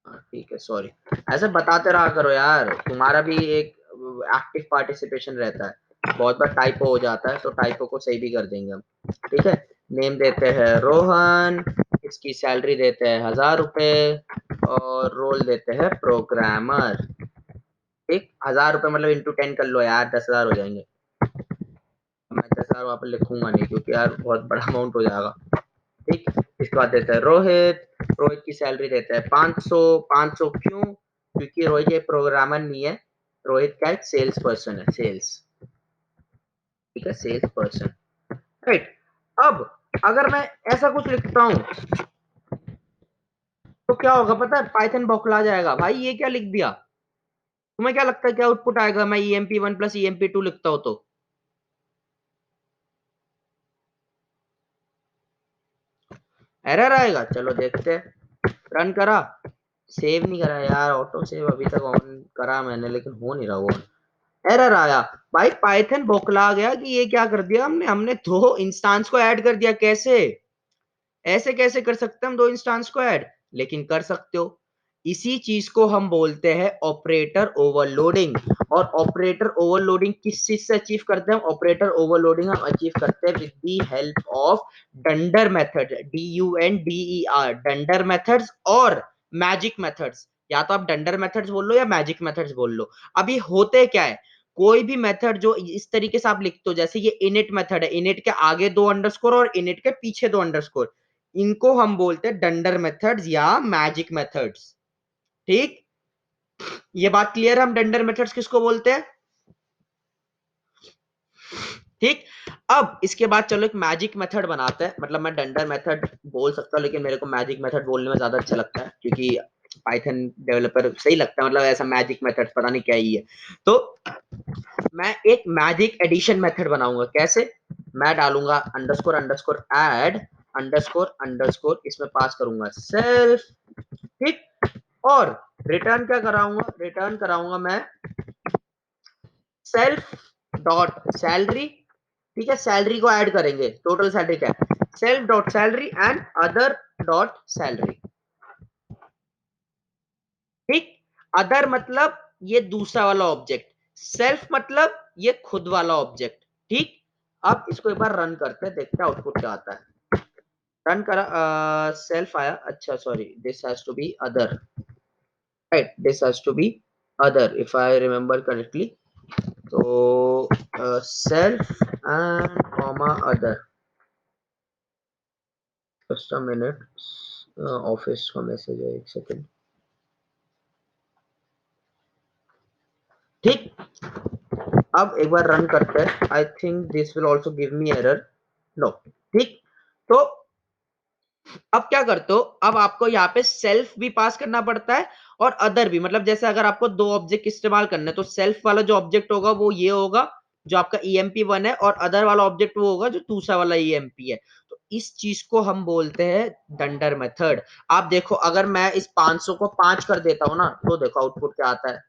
ठीक है, सॉरी, ऐसे बताते रहा करो यार, तुम्हारा भी एक एक्टिव पार्टिसिपेशन रहता है, बहुत बार टाइपो हो जाता है, तो टाइपो को सही भी कर देंगे हम, ठीक है। नेम देते हैं रोहन, इसकी सैलरी देते हैं 1000 रुपए, और रोल देते हैं प्रोग्रामर, ठीक। 1000 रुपए मतलब इंटू 10 कर लो यार, 10,000 हो जाएंगे। मैं 10,000 वहां पर लिखूंगा नहीं, क्योंकि यार बहुत बड़ा अमाउंट हो जाएगा, ठीक। इसके बाद देता है रोहित, रोहित की सैलरी देता है 500, 500 क्यों, क्योंकि रोहित एक प्रोग्रामर नहीं है, रोहित का एक सेल्स पर्सन है, सेल्स, ठीक है, सेल्स पर्सन, राइट। अब अगर मैं ऐसा कुछ लिखता हूं, तो क्या होगा पता है, पाइथन बौखला जाएगा, भाई ये क्या लिख दिया। तुम्हें क्या लगता है क्या आउटपुट आएगा, मैं EMP1 प्लस EMP2 लिखता हूं तो? एरर आएगा, चलो देखते हैं। रन करा, सेव नहीं करा यार, ऑटो सेव अभी तक ऑन करा मैंने लेकिन हो नहीं रहा वो। एरर आया भाई, पाइथन बौखला गया कि ये क्या कर दिया हमने, हमने दो इंस्टांस को ऐड कर दिया। कैसे, ऐसे कैसे कर सकते हैं हम दो इंस्टांस को ऐड, लेकिन कर सकते हो। इसी चीज को हम बोलते हैं ऑपरेटर ओवरलोडिंग। और ऑपरेटर ओवरलोडिंग किस चीज से अचीव करते हैं? ऑपरेटर ओवरलोडिंग हम अचीव करते हैं with the help of dunder method, DUNDER, dunder methods और मैजिक मेथड्स। या तो आप डंडर मेथड्स बोल लो या मैजिक मेथड्स बोल लो। अभी होते क्या है, कोई भी मेथड जो इस तरीके से आप लिखते हो, जैसे ये इनिट मेथड है, इनिट के आगे दो अंडरस्कोर और इनिट के पीछे दो अंडरस्कोर, इनको हम बोलते हैं डंडर मेथड्स या मैजिक मेथड्स। ठीक, ये बात क्लियर है हम डंडर मेथड्स किसको बोलते हैं? ठीक, अब इसके बाद चलो एक मैजिक मेथड बनाते हैं। मतलब मैं डंडर मेथड बोल सकता हूँ लेकिन मेरे को मैजिक मेथड बोलने में ज्यादा अच्छा लगता है, क्योंकि पाइथन डेवलपर सही लगता है, मतलब ऐसा मैजिक मेथड पता नहीं क्या ही है। तो मैं एक मैजिक एडिशन मेथड बनाऊंगा। कैसे? मैं डालूंगा underscore underscore add underscore underscore, इसमें पास करूंगा सेल्फ। ठीक, और रिटर्न क्या कराऊंगा? रिटर्न कराऊंगा मैं सेल्फ डॉट सैलरी। ठीक है, सैलरी को ऐड करेंगे, टोटल सैलरी क्या है, self dot salary and other dot salary. ठीक, अदर मतलब ये दूसरा वाला ऑब्जेक्ट, सेल्फ मतलब ये खुद वाला ऑब्जेक्ट। ठीक, अब इसको एक बार रन करते हैं, देखते हैं आउटपुट क्या आता है। रन करा, सेल्फ आया, अच्छा sorry, this has to be other, right, this has to be other if I remember correctly. तो self and comma other, just a minute, office का मैसेज है, एक सेकंड। ठीक, अब एक बार रन करते हैं, I think this will also give me error, no. ठीक, तो अब क्या करते हो, अब आपको यहाँ पे सेल्फ भी पास करना पड़ता है और अदर भी। मतलब जैसे अगर आपको दो ऑब्जेक्ट इस्तेमाल करने, तो सेल्फ वाला जो ऑब्जेक्ट होगा वो ये होगा जो आपका EMP1 है, और अदर वाला ऑब्जेक्ट वो होगा जो दूसरा वाला EMP है। तो इस चीज को हम बोलते हैं डंडर मेथड। आप देखो, अगर मैं इस 500 को 5 कर देता हूँ ना, तो देखो आउटपुट क्या आता है,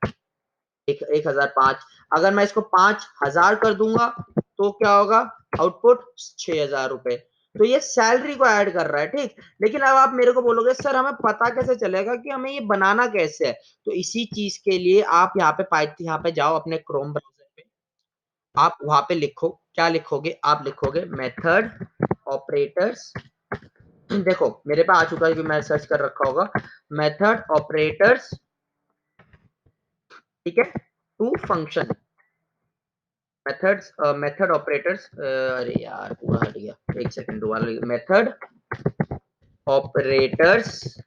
1005। अगर मैं इसको 5000 कर दूंगा तो क्या होगा आउटपुट, 6000 रुपए। तो ये सैलरी को ऐड कर रहा है। ठीक, लेकिन अब आप मेरे को बोलोगे सर हमें पता कैसे चलेगा कि हमें ये बनाना कैसे है? तो इसी चीज के लिए आप यहाँ पे पाइथन, यहाँ पे जाओ अपने क्रोम ब्राउजर पे, आप वहां पे लिखो, क्या लिखोगे, आप लिखोगे मेथड ऑपरेटर्स। देखो मेरे पे आ चुका है कि मैं सर्च कर रखा होगा, मेथड ऑपरेटर्स। ठीक है, two function, methods, method operators, अरे यार पूरा हट गया, एक सेकंड दोबारा, मेथड ऑपरेटर्स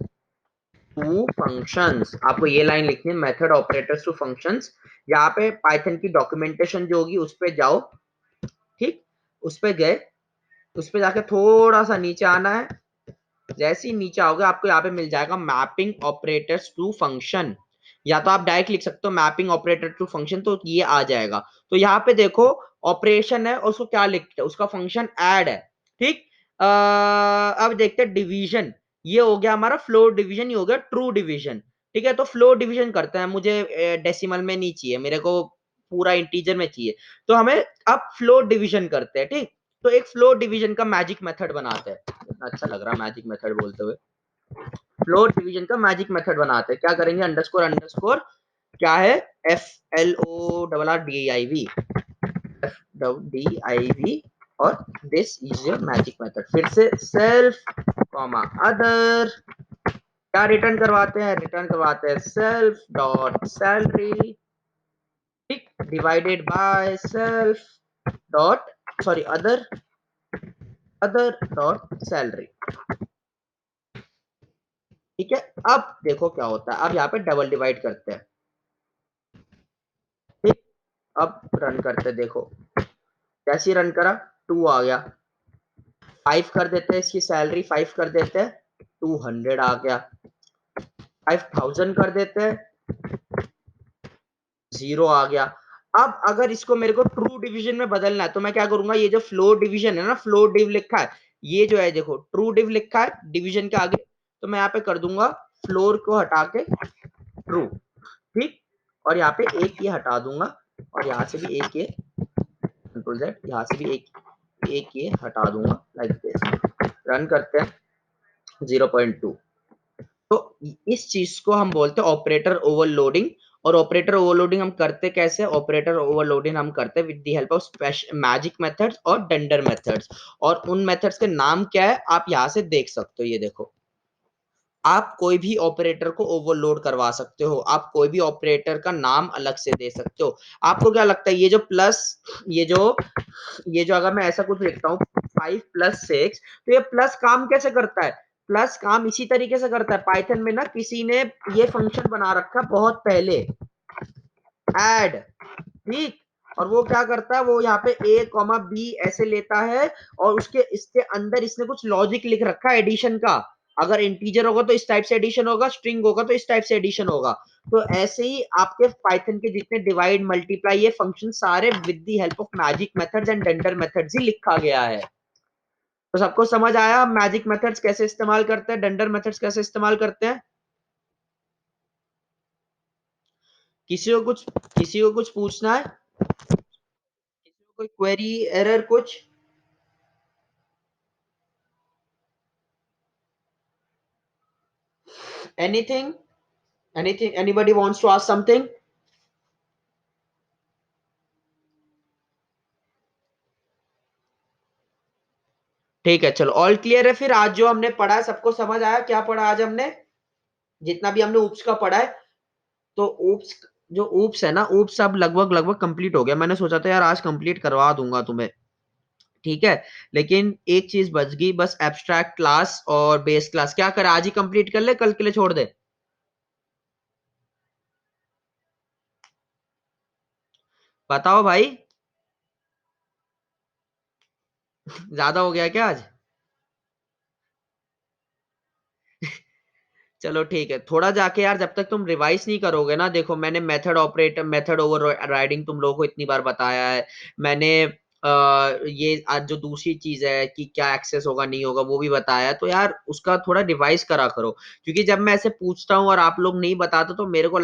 टू फंक्शंस। आपको ये लाइन लिखनी है, मेथड ऑपरेटर्स टू फंक्शंस। यहाँ पे पाइथन की डॉक्यूमेंटेशन जो होगी उस पे जाओ। ठीक, उस पे गए, उस पे जाके थोड़ा सा नीचे आना है। जैसे ही नीचे आओगे आपको यहाँ पे मिल जाएगा मैपिंग ऑपरेटर्स टू फंक्शन, या तो आप डायरेक्ट लिख सकते हो मैपिंग ऑपरेटर टू फंक्शन, तो ये आ जाएगा। तो यहाँ पे देखो ऑपरेशन है और उसको क्या लिखते हैं, उसका फंक्शन ऐड है। ठीक, अब देखते हैं डिवीजन। ये हो गया हमारा फ्लोर डिवीजन, ये हो गया ट्रू डिवीजन। ठीक है, तो फ्लोर डिवीजन करते हैं, मुझे डेसिमल में नहीं चाहिए, मेरे को पूरा इंटीजर में चाहिए। तो हमें अब फ्लोर डिवीजन करते हैं। ठीक, तो एक फ्लोर डिवीजन का मैजिक मेथड बनाते हैं। इतना अच्छा लग रहा है मैजिक मेथड बोलते हुए। फ्लोर डिवीजन का मैजिक मेथड बनाते हैं, क्या करेंगे, अंडरस्कोर अंडरस्कोर क्या है, FLORRDIV, FDIV, और this is your magic method. फिर से सेल्फ कॉमा अदर, क्या रिटर्न करवाते हैं, रिटर्न करवाते हैं सेल्फ डॉट सैलरी, ठीक, divided by self dot, sorry other, other dot salary. ठीक है, अब देखो क्या होता है, अब यहाँ पे डबल डिवाइड करते हैं। ठीक, अब रन करते, देखो जैसे रन करा 2 आ गया, 5 कर देते हैं, इसकी सैलरी 5 कर देते हैं, 200 आ गया, 5000 कर देते हैं, 0 आ गया। अब अगर इसको मेरे को ट्रू डिवीजन में बदलना है तो मैं क्या करूंगा, ये जो फ्लोर डिवीजन है ना, फ्लोर डिव लिखा है, ये जो है देखो ट्रू डिव लिखा है डिवीजन के आगे, तो मैं यहाँ पे कर दूंगा फ्लोर को हटा के ट्रू, ठीक। और यहाँ पे एक ये हटा दूंगा और यहाँ से भी एक ये कंट्रोल जेड, यहाँ से भी एक ये हटा दूंगा लाइक दिस। रन करते हैं 0.2। तो इस चीज को हम बोलते हैं ऑपरेटर ओवरलोडिंग। और ऑपरेटर ओवरलोडिंग हम करते कैसे? ऑपरेटर ओवरलोडिंग हम करते हैं with the help of magic methods और डंडर मेथड्स। और उन मेथड्स के नाम क्या है आप यहां से देख सकते हो, ये देखो। आप कोई भी ऑपरेटर को ओवरलोड करवा सकते हो, आप कोई भी ऑपरेटर का नाम अलग से दे सकते हो। आपको क्या लगता है ये जो प्लस, ये जो अगर मैं ऐसा कुछ लिखता हूँ 5+6, तो ये प्लस काम कैसे करता है? प्लस काम इसी तरीके से करता है। पाइथन में ना किसी ने ये फंक्शन बना रखा बहुत पहले, ऐड, ठीक। और वो क्या करता है, वो यहाँ पे a कॉमा बी ऐसे लेता है और उसके इसके अंदर इसने कुछ लॉजिक लिख रखा है एडिशन का। अगर इंटीजर होगा तो इस टाइप से एडिशन होगा, स्ट्रिंग होगा तो इस टाइप से एडिशन होगा। तो ऐसे ही आपके पाइथन के जितने डिवाइड मल्टीप्लाई ये फंक्शन सारे with the help of magic methods and dunder methods ही लिखा गया है। तो सबको समझ आया मैजिक मेथड्स कैसे इस्तेमाल करते हैं, डंडर मेथड्स कैसे इस्तेमाल करते हैं? किसी को कुछ पूछना है? किसी को कोई क्वेरी, एरर, कुछ? Anything? Anything? Anybody wants to ask something? ठीक है, चलो ऑल क्लियर है। फिर आज जो हमने पढ़ा है सबको समझ आया? क्या पढ़ा आज हमने? जितना भी हमने ऊप्स का पढ़ा है, तो ऊप्स, जो ऊप्स है ना, ऊप्स अब लगभग लगभग कंप्लीट हो गया। मैंने सोचा था यार आज कंप्लीट करवा दूंगा तुम्हें, ठीक है। लेकिन एक चीज बच गई बस, एब्स्ट्रैक्ट क्लास और बेस क्लास। क्या कर, आज ही कंप्लीट कर ले, कल के लिए छोड़ दे? बताओ भाई। ज्यादा हो गया क्या आज? चलो ठीक है, थोड़ा जाके यार, जब तक तुम रिवाइज नहीं करोगे ना, देखो मैंने मेथड ओवर राइडिंग तुम लोगों को इतनी बार बताया है। मैंने ये आज जो दूसरी चीज है कि क्या एक्सेस होगा नहीं होगा वो भी बताया है। तो यार उसका थोड़ा रिवाइज करा करो, क्योंकि जब मैं ऐसे पूछता हूँ और आप लोग नहीं बताते तो मेरे को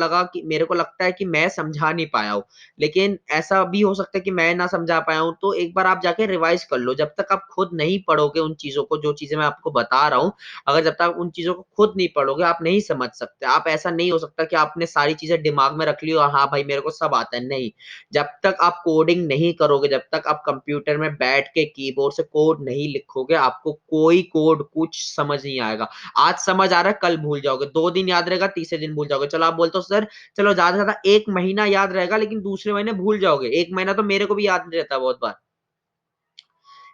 लगता है कि मैं समझा नहीं पाया हूँ। लेकिन ऐसा भी हो सकता है कि मैं ना समझा पाया हूँ, तो एक बार आप जाके रिवाइज कर लो। जब तक आप खुद नहीं पढ़ोगे उन चीजों को, जो चीजें मैं आपको बता रहा हूँ, अगर जब तक उन चीजों को खुद नहीं पढ़ोगे आप नहीं समझ सकते। आप, ऐसा नहीं हो सकता कि आपने सारी चीजें दिमाग में रख ली और हाँ भाई मेरे को सब आता है, नहीं। जब तक आप कोडिंग नहीं करोगे, जब तक आप कंप्यूटर में बैठ के कीबोर्ड से कोड नहीं लिखोगे, आपको कोई कोड कुछ समझ नहीं आएगा। आज समझ आ रहा है, कल भूल जाओगे, 2 दिन याद रहेगा, तीसरे दिन भूल जाओगे। चलो आप बोलते हो सर चलो ज्यादा से ज्यादा 1 महीना याद रहेगा, लेकिन दूसरे महीने भूल जाओगे। 1 महीना तो मेरे को भी याद नहीं रहता बहुत बार।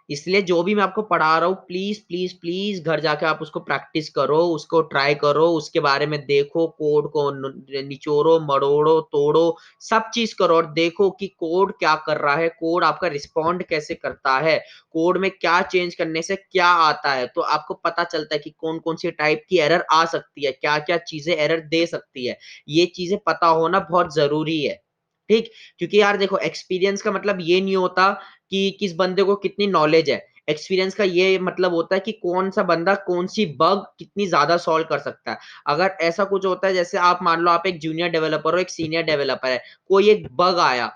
इसलिए जो भी मैं आपको पढ़ा रहा हूँ, प्लीज प्लीज प्लीज घर जाके आप उसको प्रैक्टिस करो, उसको ट्राई करो, उसके बारे में देखो, कोड को निचोड़ो, मड़ोड़ो, तोड़ो, सब चीज करो और देखो कि कोड क्या कर रहा है, कोड आपका रिस्पॉन्ड कैसे करता है, कोड में क्या चेंज करने से क्या आता है। तो आपको पता चलता है कि कौन कौन सी टाइप की एरर आ सकती है, क्या क्या चीजें एरर दे सकती है। ये चीजें पता होना बहुत जरूरी है, ठीक। क्योंकि यार देखो, एक्सपीरियंस का मतलब ये नहीं होता कि किस बंदे को कितनी नॉलेज है। एक्सपीरियंस का ये मतलब होता है कि कौन सा बंदा कौन सी बग कितनी ज्यादा सॉल्व कर सकता है। अगर ऐसा कुछ होता है, जैसे आप मान लो आप एक जूनियर डेवलपर हो, एक सीनियर डेवलपर है, कोई एक बग आया,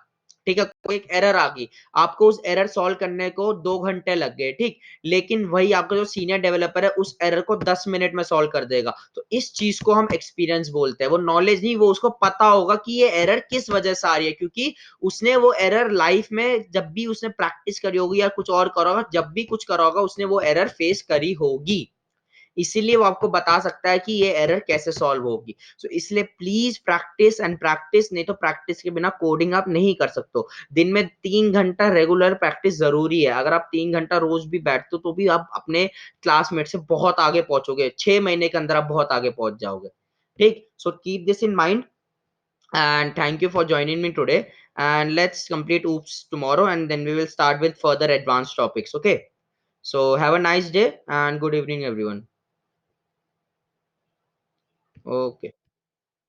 ठीक है, कोई एक एरर आ गई, आपको उस एरर सॉल्व करने को 2 घंटे लग गए, ठीक। लेकिन वही आपका जो सीनियर डेवलपर है उस एरर को 10 मिनट में सॉल्व कर देगा। तो इस चीज को हम एक्सपीरियंस बोलते हैं। वो नॉलेज नहीं, वो उसको पता होगा कि ये एरर किस वजह से आ रही है, क्योंकि उसने वो एरर लाइफ में जब भी उसने प्रैक्टिस करी होगी या कुछ और करा होगा, जब भी कुछ करा होगा उसने वो एरर फेस करी होगी। इसीलिए वो आपको बता सकता है कि ये एरर कैसे सॉल्व होगी। सो इसलिए प्लीज प्रैक्टिस एंड प्रैक्टिस, नहीं तो प्रैक्टिस के बिना कोडिंग आप नहीं कर सकते। दिन में 3 घंटा रेगुलर प्रैक्टिस जरूरी है। अगर आप 3 घंटा रोज भी बैठते हो तो भी आप अपने क्लासमेट से बहुत आगे पहुंचोगे। 6 महीने के अंदर आप बहुत आगे पहुंच जाओगे, ठीक। So keep this in mind and thank you for joining me today, and let's complete oops tomorrow and then we will start with further advanced topics, okay? So have a nice day and good evening everyone. Okay.